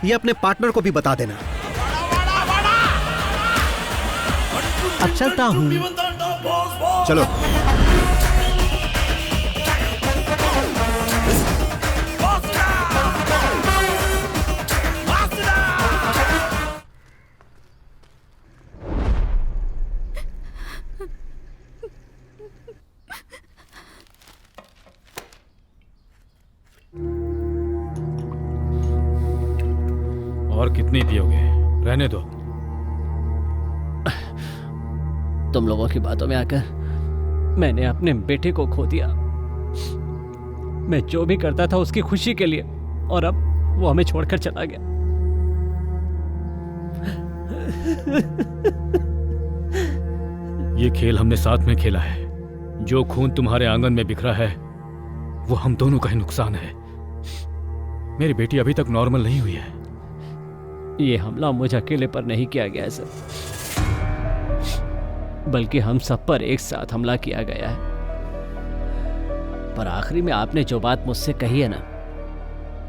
ये अपने पार्टनर को भी बता देना। अब चलता हूं। चलो। और कितनी पियोगे? रहने दो। तुम लोगों की बातों में आकर मैंने अपने बेटे को खो दिया। मैं जो भी करता था उसकी खुशी के लिए, और अब वो हमें छोड़कर चला गया। ये खेल हमने साथ में खेला है। जो खून तुम्हारे आंगन में बिखरा है वो हम दोनों का ही नुकसान है। मेरी बेटी अभी तक नॉर्मल नहीं हुई है। ये हमला मुझ अकेले पर नहीं किया गया है सर, बल्कि हम सब पर एक साथ हमला किया गया है। पर आखिरी में आपने जो बात मुझसे कही है ना,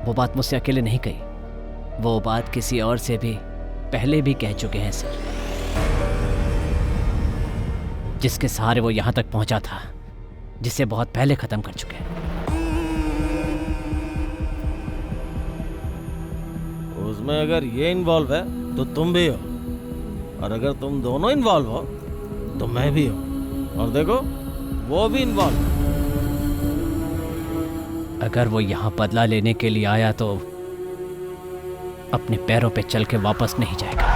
वो बात मुझसे अकेले नहीं कही। वो बात किसी और से भी पहले भी कह चुके हैं सर, जिसके सहारे वो यहां तक पहुंचा था, जिसे बहुत पहले खत्म कर चुके हैं। उसमें अगर ये इन्वॉल्व है तो तुम भी हो, और अगर तुम दोनों इन्वॉल्व हो तो मैं भी हूँ, और देखो वो भी इन्वॉल्व है। अगर वो यहाँ बदला लेने के लिए आया तो अपने पैरों पे चल के वापस नहीं जाएगा।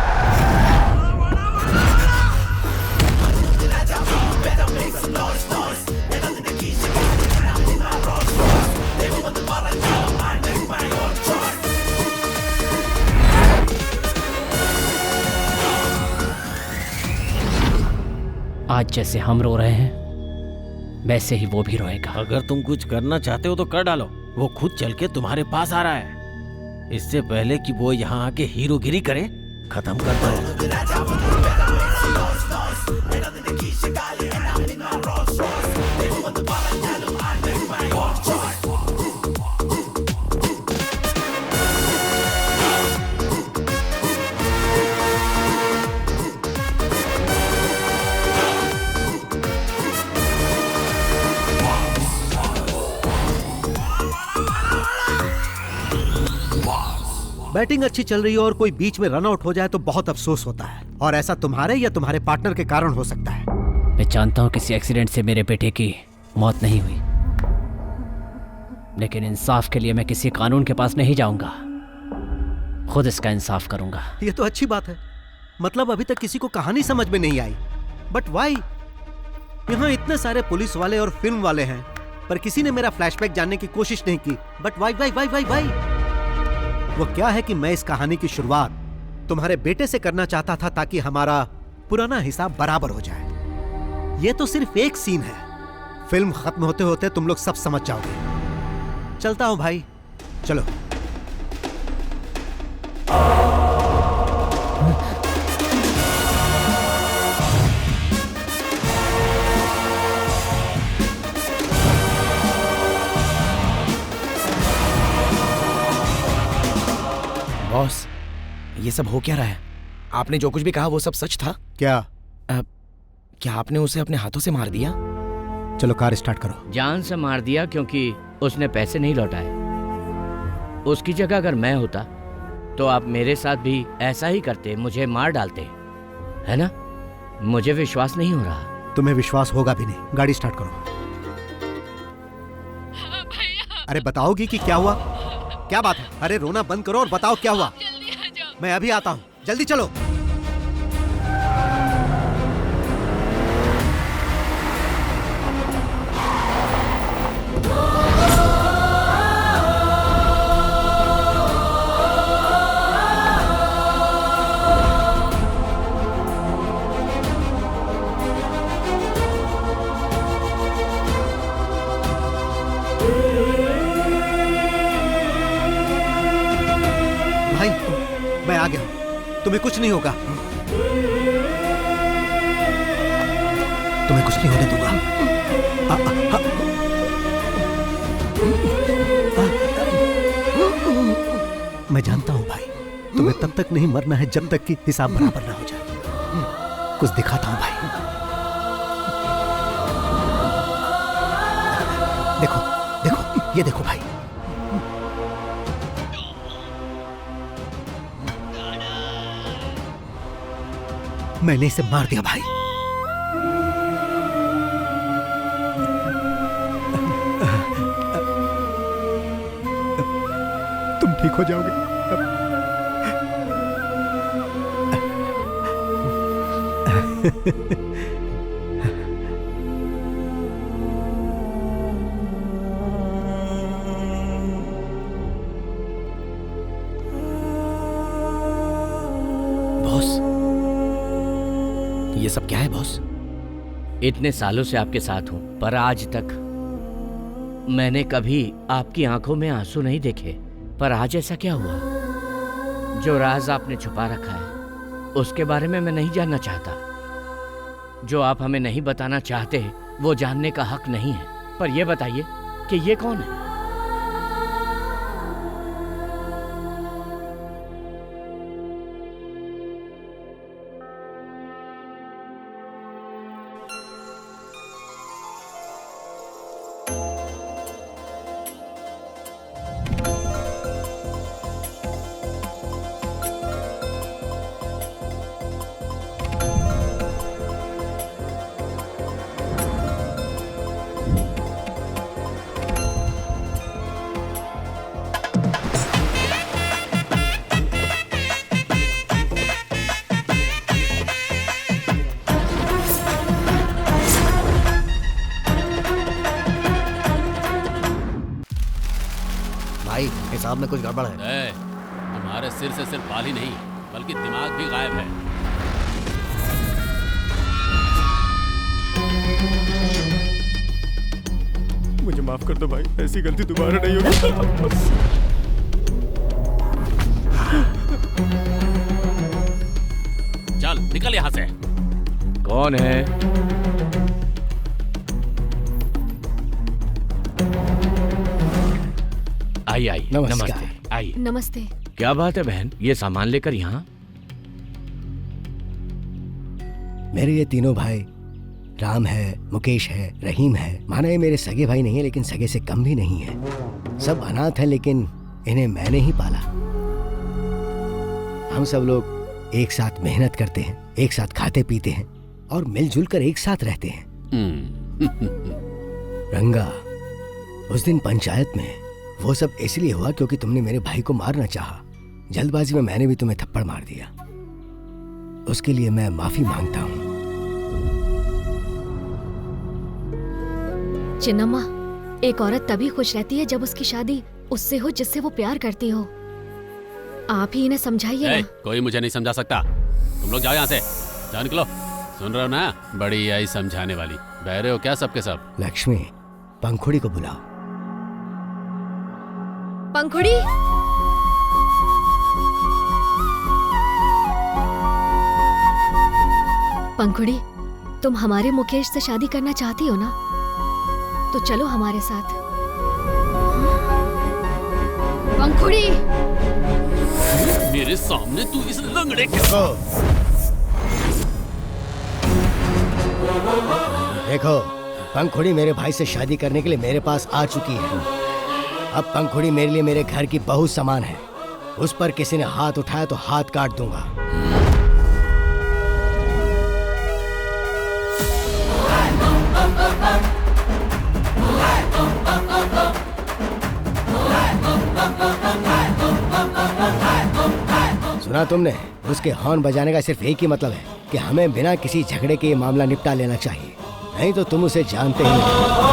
आज जैसे हम रो रहे हैं वैसे ही वो भी रोएगा। अगर तुम कुछ करना चाहते हो तो कर डालो, वो खुद चल के तुम्हारे पास आ रहा है। इससे पहले कि वो यहाँ आके हीरोगिरी करे, खत्म कर दो। बैटिंग अच्छी चल रही है और कोई बीच में रन आउट हो जाए तो बहुत अफसोस होता है, और ऐसा तुम्हारे या तुम्हारे पार्टनर के कारण हो सकता है। मैं जानता हूँ किसी एक्सीडेंट से मेरे बेटे की मौत नहीं हुई, लेकिन इंसाफ के लिए मैं किसी कानून के पास नहीं जाऊंगा, खुद इसका इंसाफ करूंगा। ये तो अच्छी बात है। मतलब अभी तक किसी को कहानी समझ में नहीं आई, बट वाई? यहाँ इतने सारे पुलिस वाले और फिल्म वाले हैं, पर किसी ने मेरा फ्लैशबैक जानने की कोशिश नहीं की। But why why why why why? वो क्या है कि मैं इस कहानी की शुरुआत तुम्हारे बेटे से करना चाहता था ताकि हमारा पुराना हिसाब बराबर हो जाए। ये तो सिर्फ एक सीन है, फिल्म खत्म होते होते तुम लोग सब समझ जाओगे। चलता हूं भाई, चलो। बॉस, ये सब हो क्या रहा है? आपने जो कुछ भी कहा वो सब सच था? क्या? क्या आपने उसे अपने हाथों से मार दिया? चलो कार स्टार्ट करो। जान से मार दिया क्योंकि उसने पैसे नहीं लौटाए। उसकी जगह अगर मैं होता तो आप मेरे साथ भी ऐसा ही करते, मुझे मार डालते, है ना? मुझे विश्वास नहीं हो रहा। तुम्हें विश्वास होगा भी नहीं। गाड़ी स्टार्ट करो। अरे बताओगी कि क्या हुआ? क्या बात है? अरे रोना बंद करो और बताओ क्या हुआ। मैं अभी आता हूँ, जल्दी चलो। मैं आ गया हूं, तुम्हें कुछ नहीं होगा। तुम्हें कुछ नहीं होने दूंगा। मैं जानता हूं भाई, तुम्हें तब तक नहीं मरना है जब तक कि हिसाब बराबर ना हो जाए। कुछ दिखाता हूं भाई। देखो देखो, ये देखो भाई। मैंने इसे मार दिया भाई। तुम ठीक हो जाओगे। बॉस, ये सब क्या है बॉस? इतने सालों से आपके साथ हूं, पर आज तक मैंने कभी आपकी आंखों में आंसू नहीं देखे। पर आज ऐसा क्या हुआ? जो राज आपने छुपा रखा है उसके बारे में मैं नहीं जानना चाहता। जो आप हमें नहीं बताना चाहते वो जानने का हक नहीं है। पर यह बताइए कि ये कौन है? हिसाब में कुछ गड़बड़ है। तुम्हारे सिर से सिर्फ बाल ही नहीं बल्कि दिमाग भी गायब है। मुझे माफ कर दो भाई, ऐसी गलती दोबारा नहीं होगी। चल निकल यहाँ से। कौन है? आई आई नमस्ते। आई नमस्ते। क्या बात है बहन, ये सामान लेकर यहाँ? मेरे ये तीनों भाई राम है, मुकेश है, रहीम है। माना ये मेरे सगे भाई नहीं है लेकिन सगे से कम भी नहीं है। सब अनाथ हैं लेकिन इन्हें मैंने ही पाला। हम सब लोग एक साथ मेहनत करते हैं, एक साथ खाते पीते हैं और मिलजुल कर एक साथ रहते हैं। रंगा, उस दिन पंचायत में वो सब इसलिए हुआ क्योंकि तुमने मेरे भाई को मारना चाहा। जल्दबाजी में मैंने भी तुम्हें थप्पड़ मार दिया। उसके लिए मैं माफी मांगता हूँ। चिन्नम्मा, एक औरत तभी खुश रहती है जब उसकी शादी उससे हो जिससे वो प्यार करती हो। आप ही इन्हें समझाइए ना। कोई मुझे नहीं समझा सकता। तुम लोग जाओ यहाँ से, जाओ निकलो। सुन रहे हो ना, बड़ी आई समझाने वाली। बहरे हो क्या सबके सब? लक्ष्मी, पंखुड़ी को बुलाओ। पंखुड़ी, पंखुड़ी, तुम हमारे मुकेश से शादी करना चाहती हो ना? तो चलो हमारे साथ। पंखुड़ी, मेरे सामने तू इस लंगड़े के देखो, पंखुड़ी मेरे भाई से शादी करने के लिए मेरे पास आ चुकी है। अब पंखुड़ी मेरे लिए मेरे घर की बहू समान है। उस पर किसी ने हाथ उठाया तो हाथ काट दूंगा। सुना तुमने? उसके हॉर्न बजाने का सिर्फ एक ही मतलब है कि हमें बिना किसी झगड़े के ये मामला निपटा लेना चाहिए, नहीं तो तुम उसे जानते ही नहीं।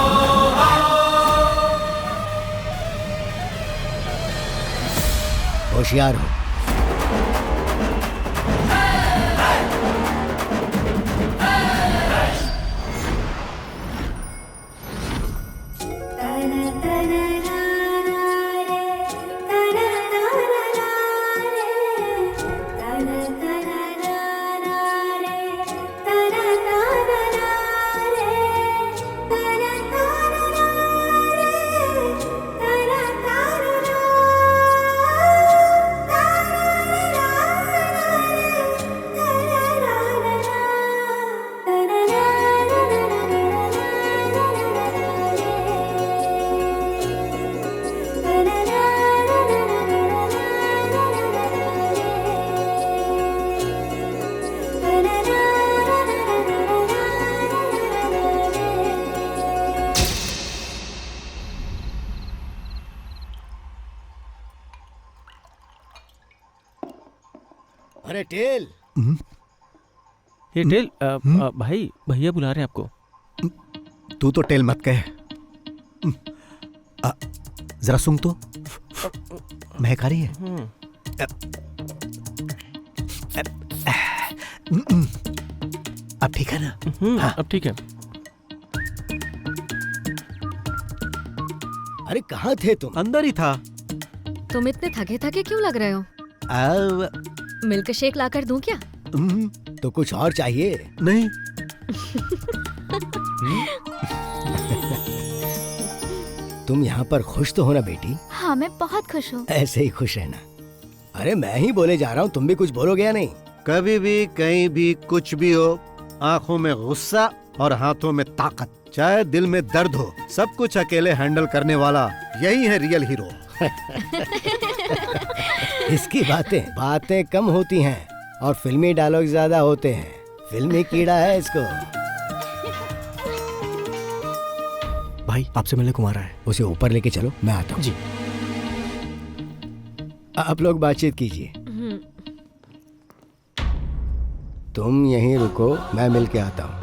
होशियार हो। अरे टेल, ये टेल, भाई भैया बुला रहे हैं आपको। तू तो टेल मत कह। जरा सुन तो, महक आ रही है। अब ठीक है ना? हाँ, अब ठीक है। अरे कहाँ थे तुम? अंदर ही था। तुम इतने थके थके क्यों लग रहे हो? मिल्क शेक लाकर दूं क्या? तो कुछ और चाहिए? नहीं। तुम यहाँ पर खुश तो हो ना बेटी? हाँ, मैं बहुत खुश हूँ। ऐसे ही खुश रहना। अरे मैं ही बोले जा रहा हूँ, तुम भी कुछ बोलोगे या नहीं? कभी भी कहीं भी कुछ भी हो, आंखों में गुस्सा और हाथों में ताकत, चाहे दिल में दर्द हो, सब कुछ अकेले हैंडल करने वाला यही है रियल हीरो। इसकी बातें कम होती हैं और फिल्मी डायलॉग ज्यादा होते हैं। फिल्मी कीड़ा है इसको। भाई आपसे मिलने को आ रहा है। उसे ऊपर लेके चलो, मैं आता हूँ। जी। आप लोग बातचीत कीजिए। तुम यहीं रुको, मैं मिल के आता हूँ।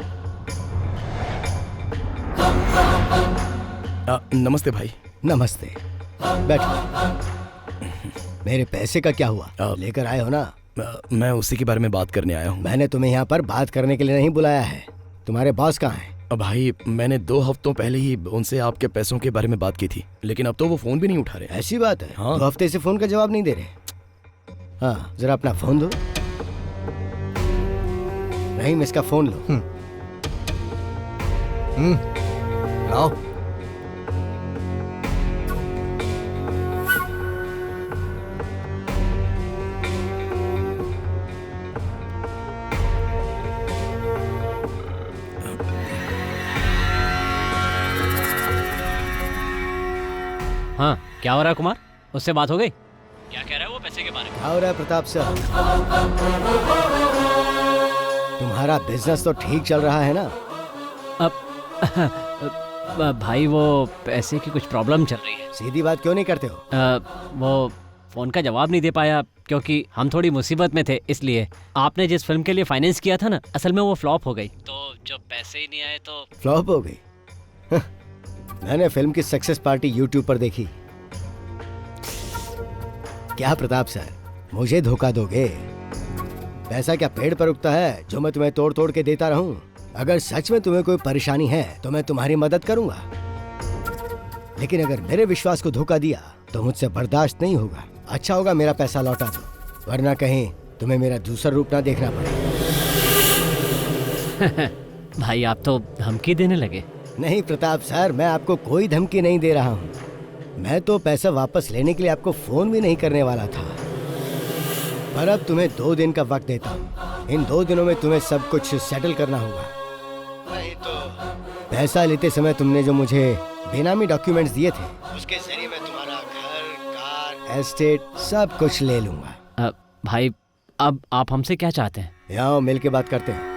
नमस्ते भाई। नमस्ते, बैठो। मेरे पैसे का क्या हुआ? लेकर आए हो ना? मैं उसी के बारे में बात करने आया हूँ। मैंने तुम्हें यहाँ पर बात करने के लिए नहीं बुलाया है। तुम्हारे बॉस कहाँ हैं? भाई मैंने 2 हफ्तों पहले ही उनसे आपके पैसों के बारे में बात की थी, लेकिन अब तो वो फोन भी नहीं उठा रहे। ऐसी बात है? हाँ। 2 हफ्ते से फोन का जवाब नहीं दे रहे। हाँ, जरा अपना फोन दो। नहीं, इसका फोन लो। लाओ। हाँ, क्या हो रहा है कुमार? उससे बात हो गई? क्या कह रहा है वो पैसे के बारे में? क्या हो रहा है प्रताप सर? तुम्हारा बिजनेस तो ठीक चल रहा है ना? अब भाई वो पैसे की कुछ प्रॉब्लम चल रही है। सीधी बात क्यों नहीं करते हो? वो फोन का जवाब नहीं दे पाया क्योंकि हम थोड़ी मुसीबत में थे, इसलिए। आपने जिस फिल्म के लिए फाइनेंस किया था ना, असल में वो फ्लॉप हो गई, तो जब पैसे ही नहीं आए तो फ्लॉप हो गई? मैंने फिल्म की सक्सेस पार्टी यूट्यूब पर देखी। क्या प्रताप सर, मुझे धोखा दोगे? पैसा क्या पेड़ पर उगता है जो मैं तुम्हें तोड़ तोड़ के देता रहूं? अगर सच में तुम्हें कोई परेशानी है तो मैं तुम्हारी मदद करूंगा, लेकिन अगर मेरे विश्वास को धोखा दिया तो मुझसे बर्दाश्त नहीं होगा। अच्छा होगा मेरा पैसा लौटा दो, वरना कहीं तुम्हें मेरा दूसरा रूप ना देखना पड़े। भाई आप तो धमकी देने लगे। नहीं प्रताप सर, मैं आपको कोई धमकी नहीं दे रहा हूँ। मैं तो पैसा वापस लेने के लिए आपको फोन भी नहीं करने वाला था, पर अब तुम्हें 2 दिन का वक्त देता हूँ। इन 2 दिनों में तुम्हें सब कुछ सेटल करना होगा, नहीं तो पैसा लेते समय तुमने जो मुझे बेनामी डॉक्यूमेंट्स दिए थे, उसके जरिए मैं तुम्हारा घर, कार, एस्टेट सब कुछ ले लूंगा। भाई अब आप हमसे क्या चाहते हैं? यहाँ मिल के बात करते हैं।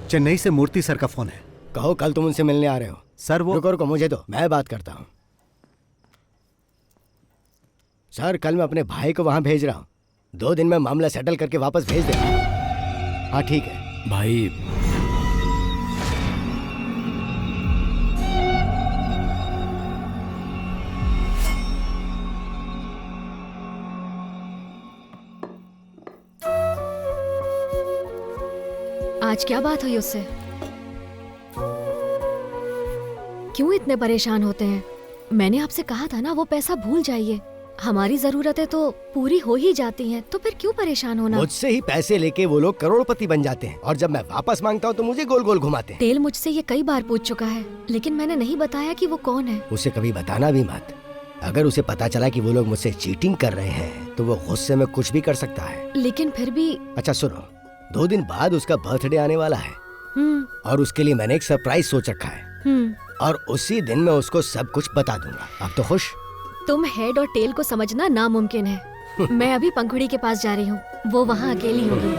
चेन्नई से मूर्ति सर का फोन है। कहो कल तुम उनसे मिलने आ रहे हो। सर वो रुको रुको, मुझे दो, मैं बात करता हूँ। सर कल मैं अपने भाई को वहां भेज रहा हूँ, 2 दिन में मामला सेटल करके वापस भेज देगा। हाँ ठीक है भाई। आज क्या बात हुई उससे? क्यों इतने परेशान होते हैं? मैंने आपसे कहा था ना वो पैसा भूल जाइए। हमारी जरूरतें तो पूरी हो ही जाती हैं, तो फिर क्यों परेशान होना? मुझसे ही पैसे लेके वो लोग करोड़पति बन जाते हैं, और जब मैं वापस मांगता हूँ तो मुझे गोल गोल घुमाते हैं। तेल मुझसे ये कई बार पूछ चुका है, लेकिन मैंने नहीं बताया कि वो कौन है। उसे कभी बताना भी मत। अगर उसे पता चला कि वो लोग मुझसे चीटिंग कर रहे हैं तो वो गुस्से में कुछ भी कर सकता है। लेकिन फिर भी। अच्छा सुनो, 2 दिन बाद उसका बर्थडे आने वाला है, और उसके लिए मैंने एक सरप्राइज सोच रखा है, और उसी दिन मैं उसको सब कुछ बता दूंगा। अब तो खुश? तुम हेड और टेल को समझना नामुमकिन है। मैं अभी पंखुड़ी के पास जा रही हूँ, वो वहाँ अकेली होगी।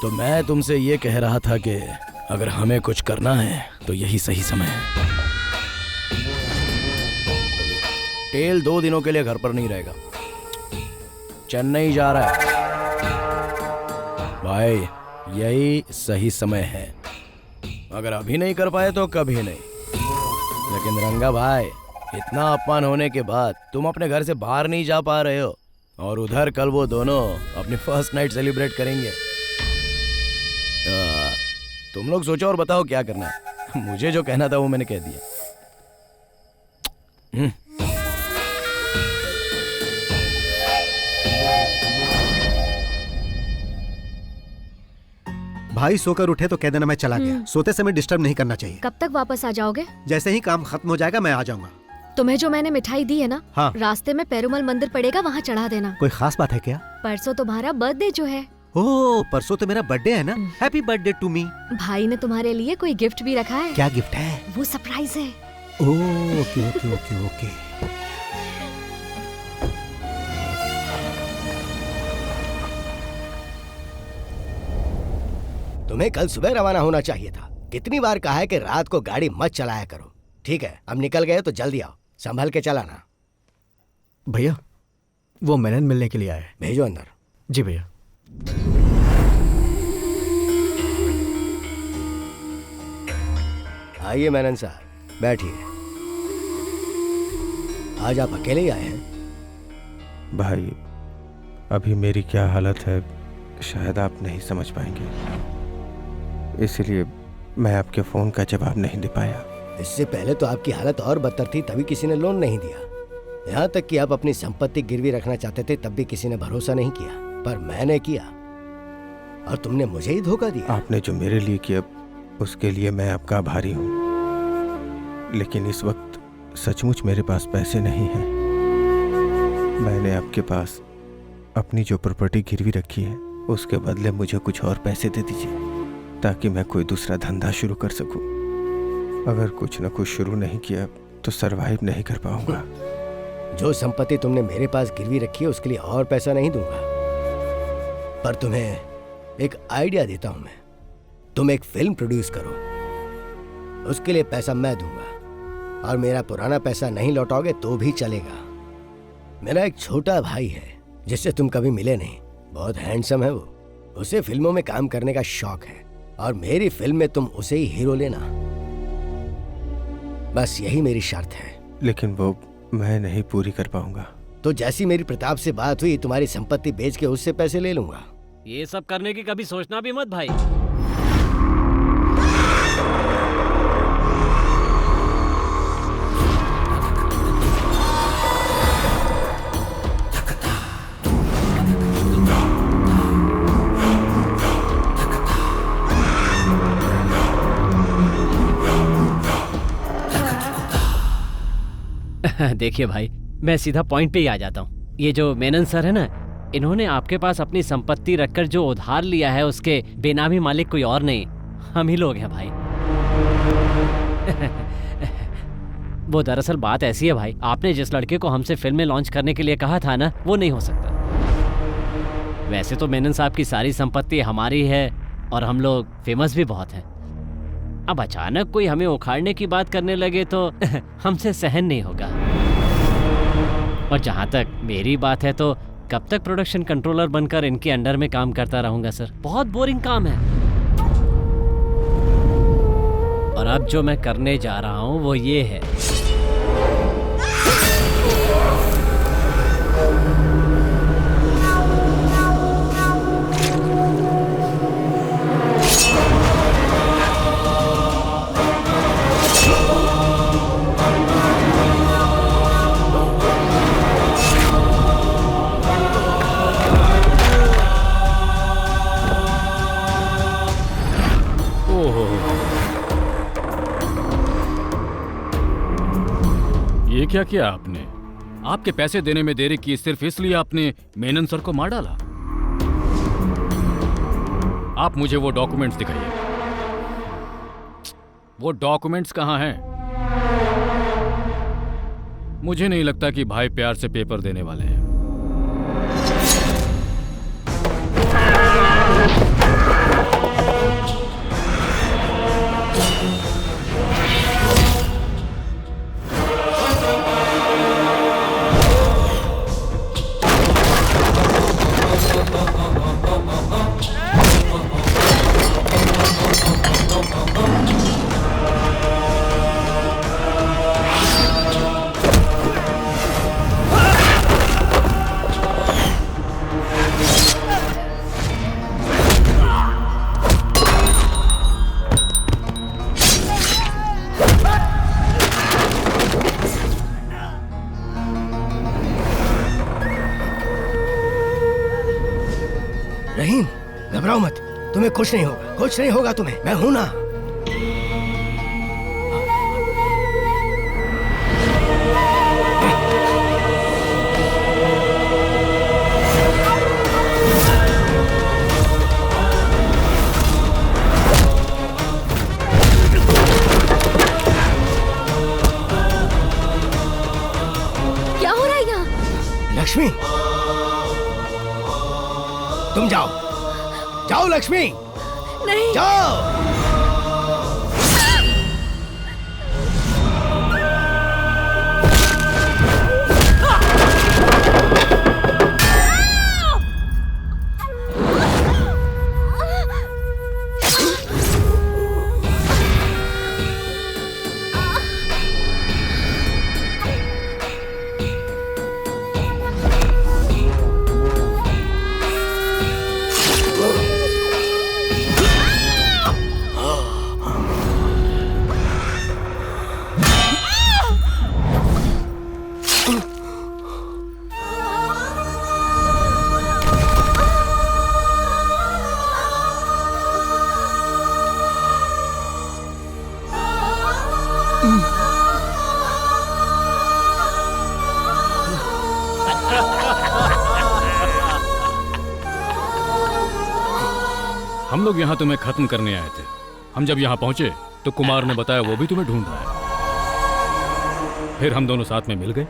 तो मैं तुमसे ये कह रहा था कि अगर हमें कुछ करना है तो यही सही समय है। टेल 2 दिनों के लिए घर पर नहीं रहेगा, चेन्नई जा रहा है। भाई यही सही समय है। अगर अभी नहीं कर पाए तो कभी नहीं। लेकिन रंगा भाई, इतना अपमान होने के बाद तुम अपने घर से बाहर नहीं जा पा रहे हो, और उधर कल वो दोनों अपनी फर्स्ट नाइट सेलिब्रेट करेंगे। तुम लोग सोचो और बताओ क्या करना है। मुझे जो कहना था वो मैंने कह दिया। भाई सोकर उठे तो कह देना मैं चला गया। सोते समय डिस्टर्ब नहीं करना चाहिए। कब तक वापस आ जाओगे? जैसे ही काम खत्म हो जाएगा मैं आ जाऊंगा। तुम्हें जो मैंने मिठाई दी है ना, हाँ। रास्ते में पेरुमल मंदिर पड़ेगा, वहाँ चढ़ा देना। कोई खास बात है क्या? परसों तुम्हारा बर्थडे जो है। ओह, परसों तो मेरा बर्थडे है ना। Happy birthday to me. भाई ने तुम्हारे लिए कोई गिफ्ट भी रखा है। क्या गिफ्ट है? वो सरप्राइज है। ओह, ओके ओके ओके ओके। तुम्हें कल सुबह रवाना होना चाहिए था। कितनी बार कहा है कि रात को गाड़ी मत चलाया करो। ठीक है, अब निकल गए तो जल्दी आओ, संभल के चलाना। भैया वो मेनन मिलने के लिए आए। भेजो अंदर। जी भैया। आइए मेनन साहब, बैठिए। आज आप अकेले ही आए हैं? भाई, अभी मेरी क्या हालत है शायद आप नहीं समझ पाएंगे, इसलिए मैं आपके फ़ोन का जवाब नहीं दे पाया। इससे पहले तो आपकी हालत और बदतर थी, तभी किसी ने लोन नहीं दिया। यहाँ तक कि आप अपनी संपत्ति गिरवी रखना चाहते थे, तब भी किसी ने भरोसा नहीं किया, पर मैंने किया और तुमने मुझे ही धोखा दिया। आपने जो मेरे लिए किया उसके लिए मैं आपका आभारी हूँ, लेकिन इस वक्त सचमुच मेरे पास पैसे नहीं हैं। मैंने आपके पास अपनी जो प्रॉपर्टी गिरवी रखी है उसके बदले मुझे कुछ और पैसे दे दीजिए, ताकि मैं कोई दूसरा धंधा शुरू कर सकूं। अगर कुछ न कुछ शुरू नहीं किया तो सरवाइव नहीं कर पाऊंगा। जो संपत्ति तुमने मेरे पास गिरवी रखी है उसके लिए और पैसा नहीं दूंगा, पर तुम्हें एक आइडिया देता हूं मैं। तुम एक फिल्म प्रोड्यूस करो, उसके लिए पैसा मैं दूंगा, और मेरा पुराना पैसा नहीं लौटाओगे तो भी चलेगा। मेरा एक छोटा भाई है जिससे तुम कभी मिले नहीं, बहुत हैंडसम है वो। उसे फिल्मों में काम करने का शौक है और मेरी फिल्म में तुम उसे ही हीरो लेना। बस यही मेरी शर्त है। लेकिन वो मैं नहीं पूरी कर पाऊंगा। तो जैसी मेरी प्रताप से बात हुई, तुम्हारी संपत्ति बेच के उससे पैसे ले लूंगा। ये सब करने की कभी सोचना भी मत भाई। देखिए भाई, मैं सीधा पॉइंट पे ही आ जाता हूँ। ये जो मेनन सर है ना, इन्होंने आपके पास अपनी संपत्ति रखकर जो उधार लिया है उसके बेनामी मालिक कोई और नहीं, हम ही लोग हैं भाई। वो दरअसल बात ऐसी है भाई, आपने जिस लड़के को हमसे फिल्में लॉन्च करने के लिए कहा था ना, वो नहीं हो सकता। वैसे तो मेनन साहब की सारी संपत्ति हमारी है और हम लोग फेमस भी बहुत हैं। अब अचानक कोई हमें उखाड़ने की बात करने लगे तो हमसे सहन नहीं होगा। और जहां तक मेरी बात है तो कब तक प्रोडक्शन कंट्रोलर बनकर इनके अंडर में काम करता रहूंगा सर, बहुत बोरिंग काम है। और अब जो मैं करने जा रहा हूं वो ये है, ये क्या किया आपने? आपके पैसे देने में देरी की सिर्फ इसलिए आपने मेनन सर को मार डाला? आप मुझे वो डॉक्यूमेंट्स दिखाइए। वो डॉक्यूमेंट्स कहाँ हैं? मुझे नहीं लगता कि भाई प्यार से पेपर देने वाले हैं। रहीम, घबराओ मत, तुम्हें कुछ नहीं होगा, कुछ नहीं होगा तुम्हें, मैं हूं ना। क्या हो रहा है यहाँ? लक्ष्मी, तुम जाओ, जाओ लक्ष्मी, नहीं जाओ। हम लोग यहाँ तुम्हें खत्म करने आए थे। हम जब यहाँ पहुंचे तो कुमार ने बताया वो भी तुम्हें ढूंढ रहा है। फिर हम दोनों साथ में मिल गए।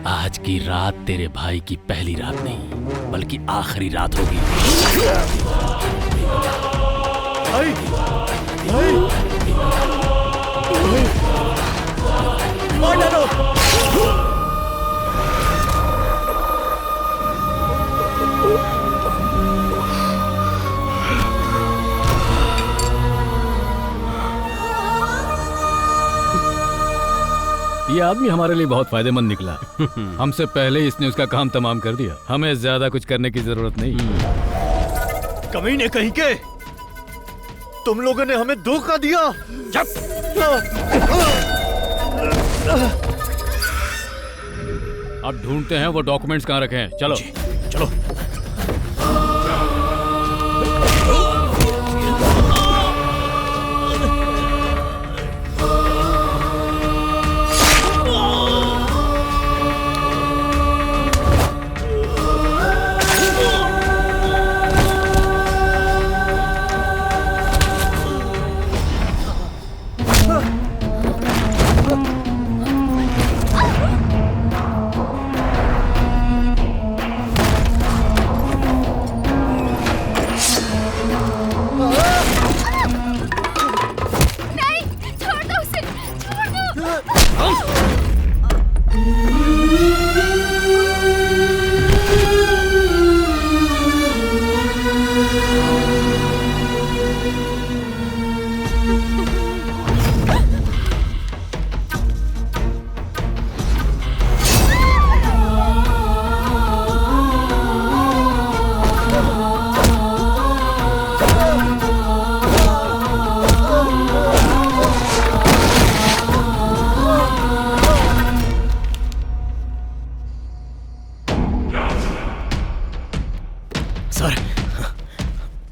आज की रात तेरे भाई की पहली रात नहीं बल्कि आखिरी रात होगी। ये आदमी हमारे लिए बहुत फायदेमंद निकला। हमसे पहले इसने उसका काम तमाम कर दिया। हमें ज्यादा कुछ करने की जरूरत नहीं। कमीने कहीं के, तुम लोगों ने हमें धोखा दिया। अब ढूंढते हैं वो डॉक्यूमेंट्स कहाँ रखे हैं। चलो चलो।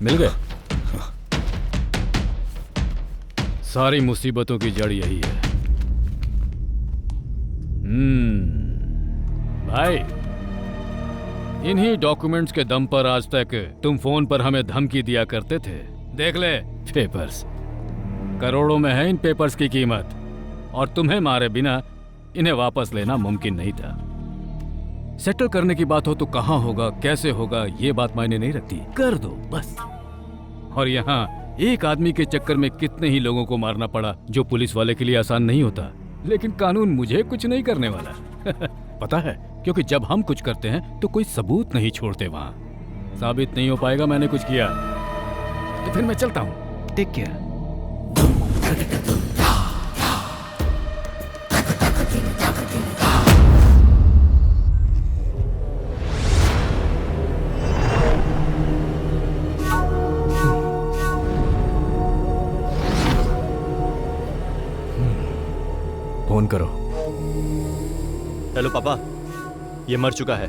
मिल गए। सारी मुसीबतों की जड़ यही है। भाई, इन्हीं डॉक्यूमेंट्स के दम पर आज तक तुम फोन पर हमें धमकी दिया करते थे। देख ले पेपर्स, करोड़ों में है इन पेपर्स की कीमत, और तुम्हें मारे बिना इन्हें वापस लेना मुमकिन नहीं था। सेटल करने की बात हो तो कहाँ होगा, कैसे होगा, ये बात मायने नहीं रखती, कर दो बस। और यहाँ एक आदमी के चक्कर में कितने ही लोगों को मारना पड़ा, जो पुलिस वाले के लिए आसान नहीं होता। लेकिन कानून मुझे कुछ नहीं करने वाला। पता है, क्योंकि जब हम कुछ करते हैं तो कोई सबूत नहीं छोड़ते। वहाँ साबित नहीं हो पाएगा मैंने कुछ किया, तो फिर मैं चलता हूँ। Take care. फोन करो। हेलो पापा, ये मर चुका है।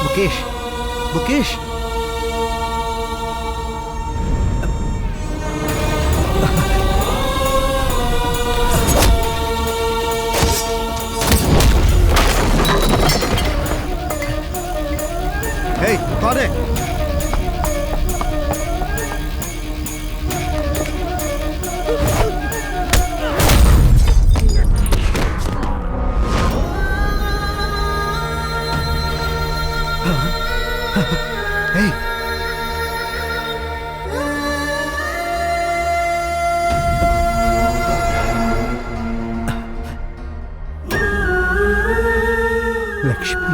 मुकेश, मुकेश, कौन है? लक्ष्मी,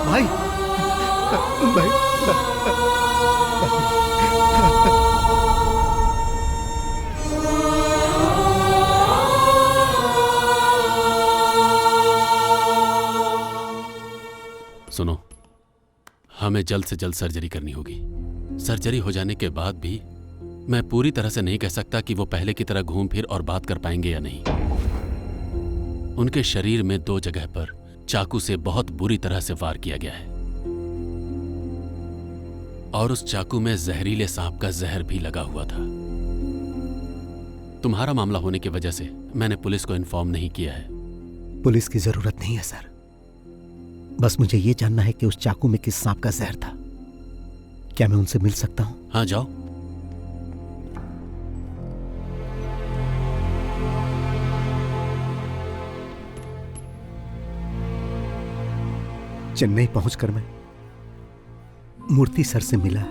भाई, भाई, सुनो, हमें जल्द से जल्द सर्जरी करनी होगी। सर्जरी हो जाने के बाद भी मैं पूरी तरह से नहीं कह सकता कि वो पहले की तरह घूम फिर और बात कर पाएंगे या नहीं। उनके शरीर में 2 जगह पर चाकू से बहुत बुरी तरह से वार किया गया है और उस चाकू में जहरीले सांप का जहर भी लगा हुआ था। तुम्हारा मामला होने की वजह से मैंने पुलिस को इन्फॉर्म नहीं किया है। पुलिस की जरूरत नहीं है सर, बस मुझे ये जानना है कि उस चाकू में किस सांप का जहर था। क्या मैं उनसे मिल सकता हूं? हाँ, जाओ। चेन्नई पहुंचकर मैं मूर्ति सर से मिला।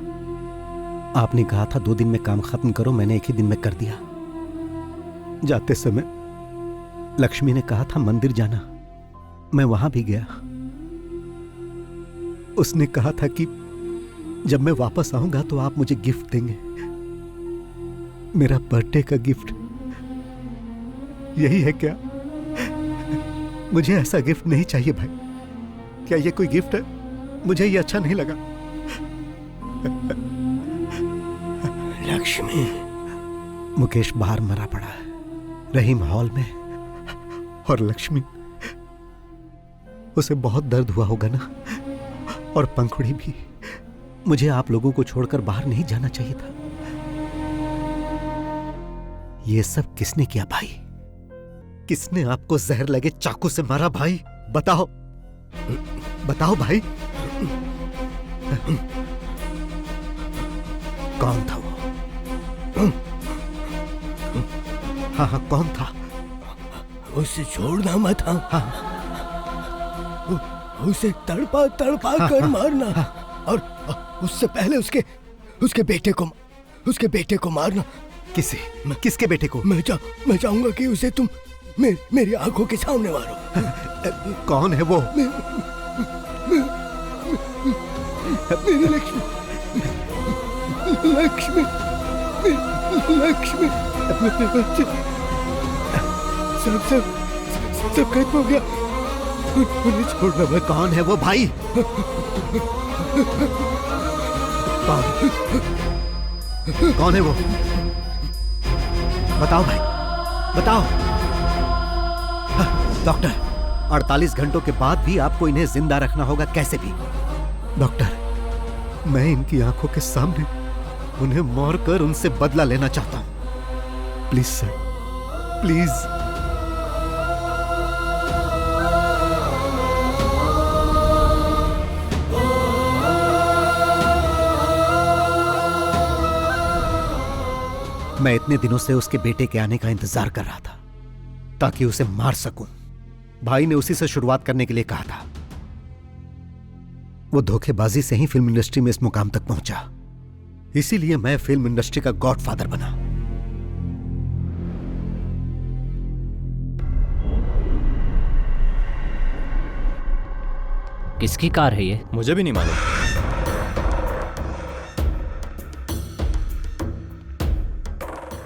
आपने कहा था 2 दिन में काम खत्म करो, मैंने 1 ही दिन में कर दिया। जाते समय लक्ष्मी ने कहा था मंदिर जाना, मैं वहां भी गया। उसने कहा था कि जब मैं वापस आऊंगा तो आप मुझे गिफ्ट देंगे, मेरा बर्थडे का गिफ्ट। यही है क्या? मुझे ऐसा गिफ्ट नहीं चाहिए भाई। क्या ये कोई गिफ्ट है? मुझे ये अच्छा नहीं लगा। लक्ष्मी। मुकेश बाहर मरा पड़ा है, रहीम हॉल में, और लक्ष्मी, उसे बहुत दर्द हुआ होगा ना, और पंखुड़ी भी। मुझे आप लोगों को छोड़कर बाहर नहीं जाना चाहिए था। ये सब किसने किया भाई? किसने आपको जहर लगे चाकू से मारा भाई? बताओ, बताओ भाई। कौन था वो? हाँ हाँ, कौन था? उसे छोड़ना मत। हाँ, उसे तड़पा तड़पा कर मारना, और उससे पहले उसके बेटे को मारना। किसके बेटे को? मैं चाहूंगा कि उसे तुम मेरी आंखों के सामने मारो। कौन है वो? मेरी लक्ष्मी, लक्ष्मी, लक्ष्मी। सब खत्म हो गया, उन्हें छोड़ना मत। कौन है वो भाई? कौन है वो? बताओ भाई, बताओ। डॉक्टर, 48 घंटों के बाद भी आपको इन्हें जिंदा रखना होगा, कैसे भी। डॉक्टर, मैं इनकी आंखों के सामने उन्हें मार कर उनसे बदला लेना चाहता हूं। Please sir, please. मैं इतने दिनों से उसके बेटे के आने का इंतजार कर रहा था ताकि उसे मार सकूं। भाई ने उसी से शुरुआत करने के लिए कहा था। वो धोखेबाजी से ही फिल्म इंडस्ट्री में इस मुकाम तक पहुंचा, इसीलिए मैं फिल्म इंडस्ट्री का गॉडफादर बना। किसकी कार है ये? मुझे भी नहीं मालूम।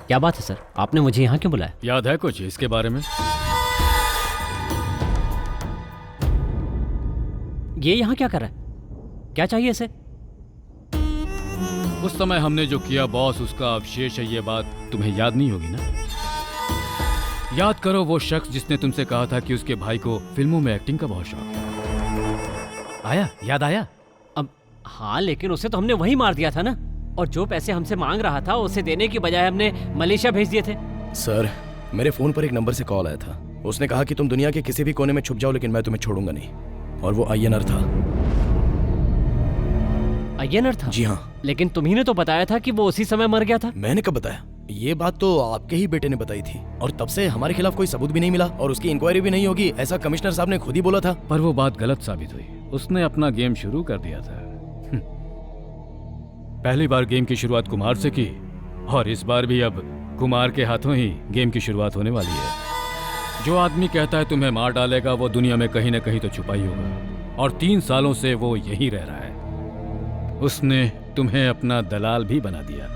क्या बात है सर, आपने मुझे यहाँ क्यों बुलाया? याद है कुछ इसके बारे में? ये यहाँ क्या कर रहा है? क्या चाहिए इसे? उस समय हमने जो किया बॉस, उसका अवशेष है ये बात तुम्हें याद नहीं होगी ना? याद करो वो शख्स जिसने तुमसे कहा था कि उसके भाई को फिल्मों में एक्टिंग का बहुत शौक है। आया? याद आया? अब हाँ, लेकिन उसे तो हमने वही मार दिया था ना, और जो पैसे हमसे मांग रहा था उसे देने की बजाय हमने मलेशिया भेज दिए थे। सर, मेरे फोन पर एक नंबर से कॉल आया था। उसने कहा कि तुम दुनिया के किसी भी कोने में छुप जाओ, लेकिन मैं तुम्हें छोड़ूंगा नहीं। और वो अय्यनर था। अय्यनर था? जी हाँ। लेकिन तुम्ही ने तो बताया था कि वो उसी समय मर गया था। मैंने कब बताया? ये बात तो आपके ही बेटे ने बताई थी, और तब से हमारे खिलाफ कोई सबूत भी नहीं मिला और उसकी इंक्वायरी भी नहीं होगी, ऐसा कमिश्नर साहब ने खुद ही बोला था। पर वो बात गलत साबित हुई। उसने अपना गेम शुरू कर दिया था। पहली बार गेम की शुरुआत कुमार से की, और इस बार भी अब कुमार के हाथों ही गेम की शुरुआत होने वाली है। जो आदमी कहता है तुम्हें मार डालेगा, वो दुनिया में कहीं न कहीं तो छुपा ही होगा, और 3 सालों से वो यहीं रह रहा है। उसने तुम्हें अपना दलाल भी बना दिया।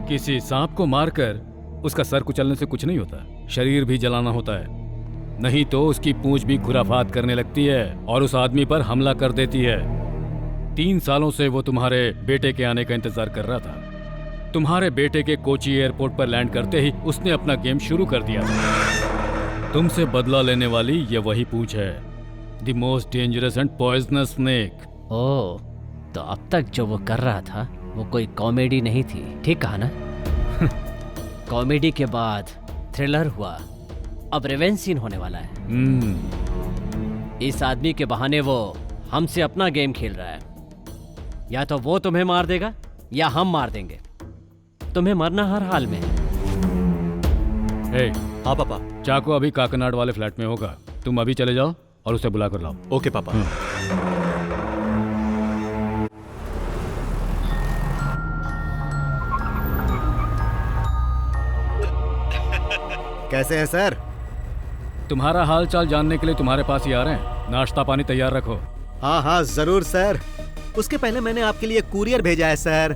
किसी सांप को मारकर उसका सर कुचलने से कुछ नहीं होता, शरीर भी जलाना होता है। नहीं तो उसकी पूंछ भी खुराफात करने लगती है और उस आदमी पर हमला कर देती है। 3 सालों से वो तुम्हारे बेटे के आने का इंतजार कर रहा था। तुम्हारे बेटे के कोची एयरपोर्ट पर लैंड करते ही उसने अपना गेम शुरू कर दिया था। तुमसे बदला लेने वाली ये वही पूंछ है, the most dangerous and poisonous snake. Oh, तो अब तक जो वो कर रहा था वो कोई कॉमेडी नहीं थी, ठीक कहा ना? कॉमेडी के बाद थ्रिलर हुआ, अब रिवेंज सीन होने वाला है। इस आदमी के बहाने वो हमसे अपना गेम खेल रहा है। या तो वो तुम्हें मार देगा या हम मार देंगे। तुम्हें मरना हर हाल में है। हाँ पापा, चाको अभी काकनाड वाले फ्लैट में होगा। तुम अभी चले जाओ और उसे बुला कर लाओ। ओके पापा। कैसे हैं सर? तुम्हारा हाल चाल जानने के लिए तुम्हारे पास ही आ रहे हैं। नाश्ता पानी तैयार रखो। हाँ हाँ जरूर सर। उसके पहले मैंने आपके लिए कुरियर भेजा है सर।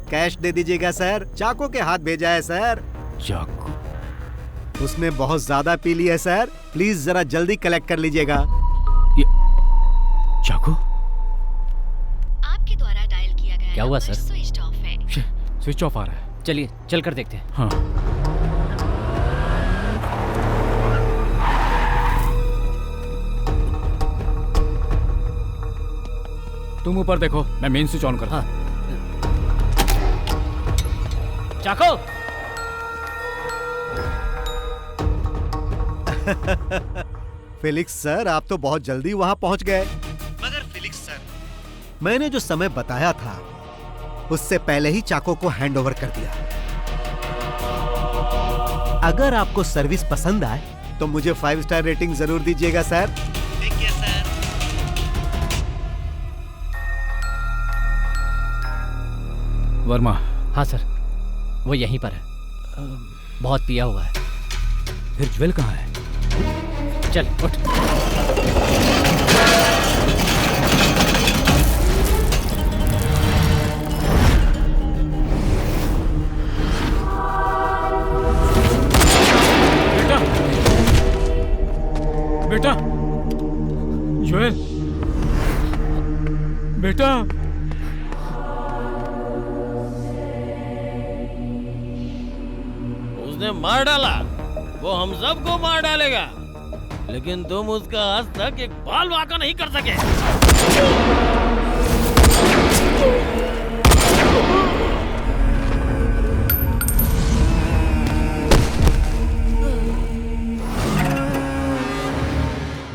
कैश दे दीजिएगा सर। चाको के हाथ भेजा है सर। चाको? उसने बहुत ज्यादा पी ली है सर, प्लीज जरा जल्दी कलेक्ट कर लीजिएगा। चाको? आपके द्वारा डायल किया गया क्या हुआ सर? स्विच ऑफ है। स्विच ऑफ आ रहा है। चलिए चल कर देखते हैं। हाँ। तुम ऊपर देखो, मैं मेन स्विच ऑन करता। हाँ। चाको! फेलिक्स सर, आप तो बहुत जल्दी वहां पहुंच गए। मगर फेलिक्स सर, मैंने जो समय बताया था उससे पहले ही चाको को हैंड ओवर कर दिया। अगर आपको सर्विस पसंद आए तो मुझे 5 स्टार रेटिंग जरूर दीजिएगा सर। ठीक है सर। वर्मा? हाँ सर, वो यहीं पर है। बहुत पिया हुआ है। फिर ज्वेल कहाँ है? चल उठ। बेटा, ज्वेल, बेटा। उसने मार डाला, वो हम सबको मार डालेगा, लेकिन तुम उसका आज तक एक बाल वाका नहीं कर सके।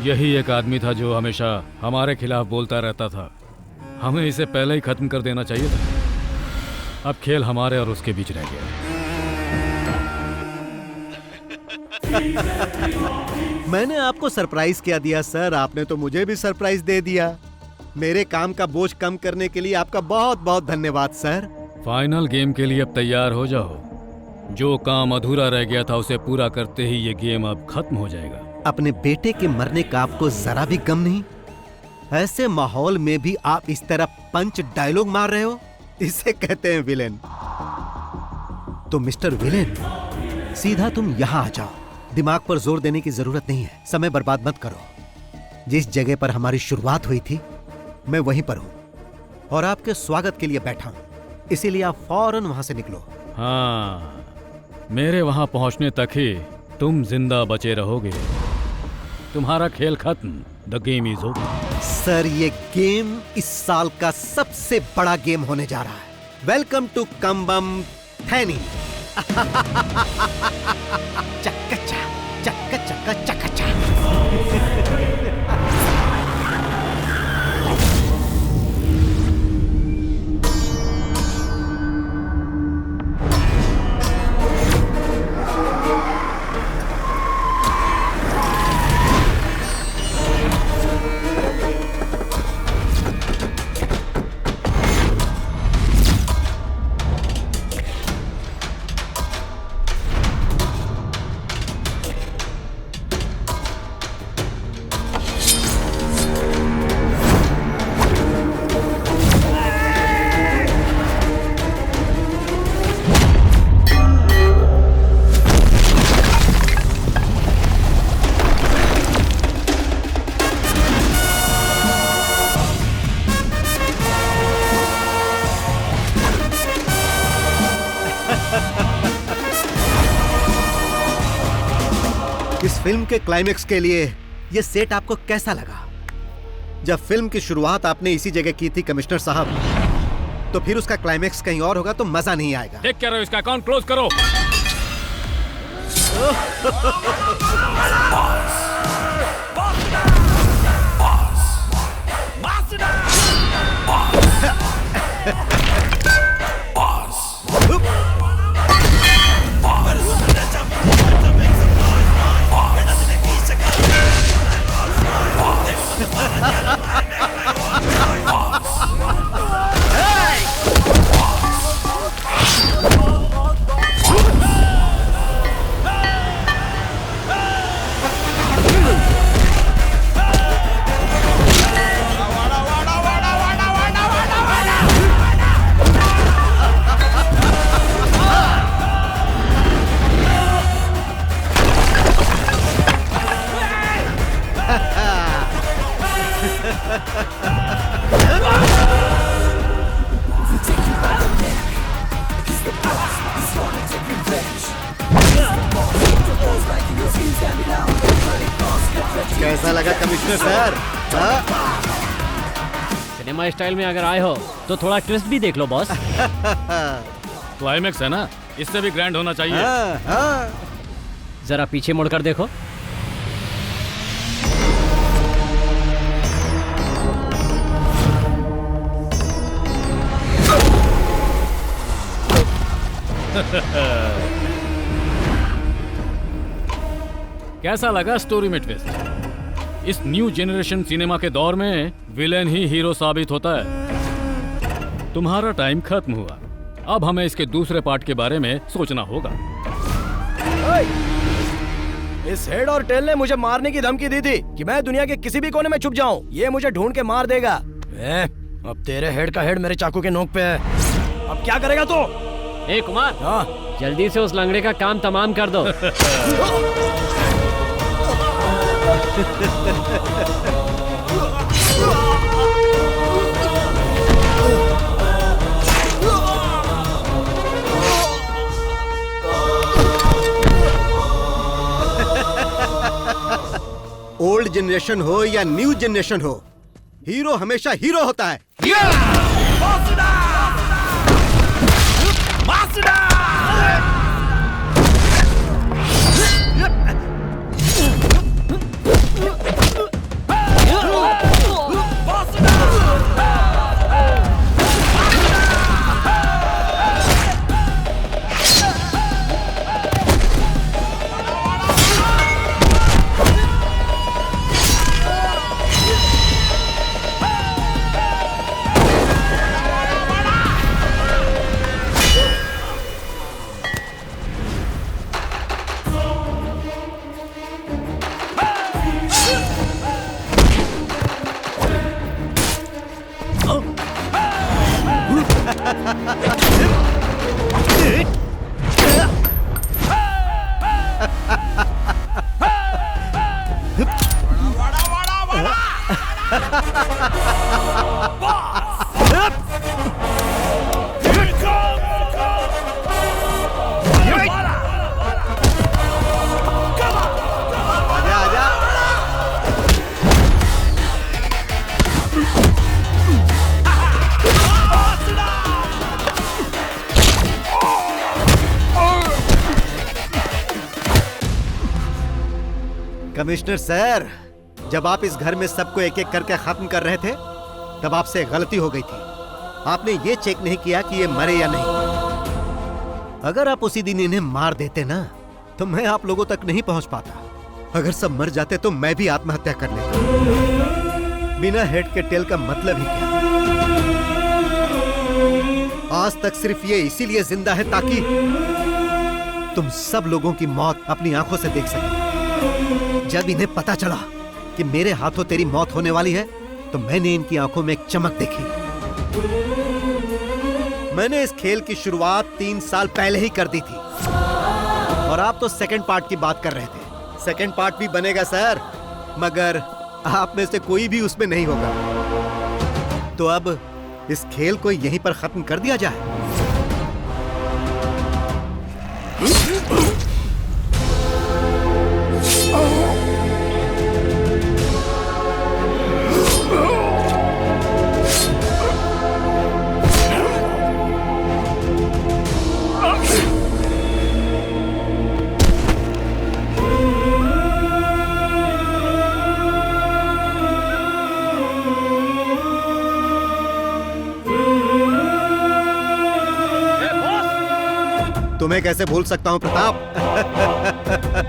यही एक आदमी था जो हमेशा हमारे खिलाफ बोलता रहता था। हमें इसे पहले ही खत्म कर देना चाहिए था। अब खेल हमारे और उसके बीच रह गया। मैंने आपको सरप्राइज क्या दिया सर, आपने तो मुझे भी सरप्राइज दे दिया। मेरे काम का बोझ कम करने के लिए आपका बहुत बहुत धन्यवाद सर। फाइनल गेम के लिए अब तैयार हो जाओ। जो काम अधूरा रह गया था उसे पूरा करते ही ये गेम अब खत्म हो जाएगा। अपने बेटे के मरने का आपको जरा भी गम नहीं? ऐसे माहौल में भी आप इस तरह पंच डायलॉग मार रहे हो, इसे कहते हैं विलेन। तो मिस्टर विलेन, सीधा तुम यहां आ जाओ। दिमाग पर जोर देने की जरूरत नहीं है, समय बर्बाद मत करो। जिस जगह पर हमारी शुरुआत हुई थी मैं वहीं पर हूं और आपके स्वागत के लिए बैठा हूं, इसीलिए आप फौरन वहां से निकलो। हाँ, मेरे वहां पहुंचने तक ही तुम जिंदा बचे रहोगे। तुम्हारा खेल खत्म। The game is over. Sir, ये गेम इस साल का सबसे बड़ा गेम होने जा रहा है। Welcome to Cumbum Theni. चक्का चक्का चक्का चक्का इस फिल्म के क्लाइमेक्स के लिए ये सेट आपको कैसा लगा? जब फिल्म की शुरुआत आपने इसी जगह की थी कमिश्नर साहब, तो फिर उसका क्लाइमेक्स कहीं और होगा तो मजा नहीं आएगा। देख क्या रहे हो, इसका अकाउंट क्लोज करो। कैसा लगा कमिश्नर सर? सिनेमा स्टाइल में अगर आए हो तो थोड़ा ट्विस्ट भी देख लो बॉस। क्लाइमेक्स है ना, इससे भी ग्रैंड होना चाहिए। जरा पीछे मुड़कर देखो। कैसा लगा स्टोरी में ट्विस्ट? इस न्यू जनरेशन सिनेमा के दौर में विलेन ही हीरो साबित होता है। तुम्हारा टाइम खत्म हुआ, अब हमें इसके दूसरे पार्ट के बारे में सोचना होगा। इस हेड और टेल ने मुझे मारने की धमकी दी थी कि मैं दुनिया के किसी भी कोने में छुप जाऊं, ये मुझे ढूंढ के मार देगा। अब तेरे हेड का हेड मेरे चाकू के नोक पे है, अब क्या करेगा तू? ए कुमार, जल्दी से उस लंगड़े का काम तमाम कर दो। ओल्ड जनरेशन हो या न्यू जनरेशन हो, हीरो हमेशा हीरो होता है। कमिश्नर सर, जब आप इस घर में सबको एक एक करके खत्म कर रहे थे, तब आपसे गलती हो गई थी। आपने ये चेक नहीं किया कि ये मरे या नहीं। अगर आप उसी दिन इन्हें मार देते ना, तो मैं आप लोगों तक नहीं पहुंच पाता। अगर सब मर जाते तो मैं भी आत्महत्या कर लेता। बिना हेड के टेल का मतलब ही क्या? आज तक सिर्फ ये इसीलिए जिंदा है ताकि तुम सब लोगों की मौत अपनी आंखों से देख सके। जब इन्हें पता चला कि मेरे हाथों तेरी मौत होने वाली है, तो मैंने इनकी आंखों में एक चमक देखी। मैंने इस खेल की शुरुआत 3 साल पहले ही कर दी थी, और आप तो सेकंड पार्ट की बात कर रहे थे। सेकंड पार्ट भी बनेगा सर, मगर आप में से कोई भी उसमें नहीं होगा। तो अब इस खेल को यहीं पर खत्म कर दिया जाए। तुम्हें कैसे भूल सकता हूँ प्रताप?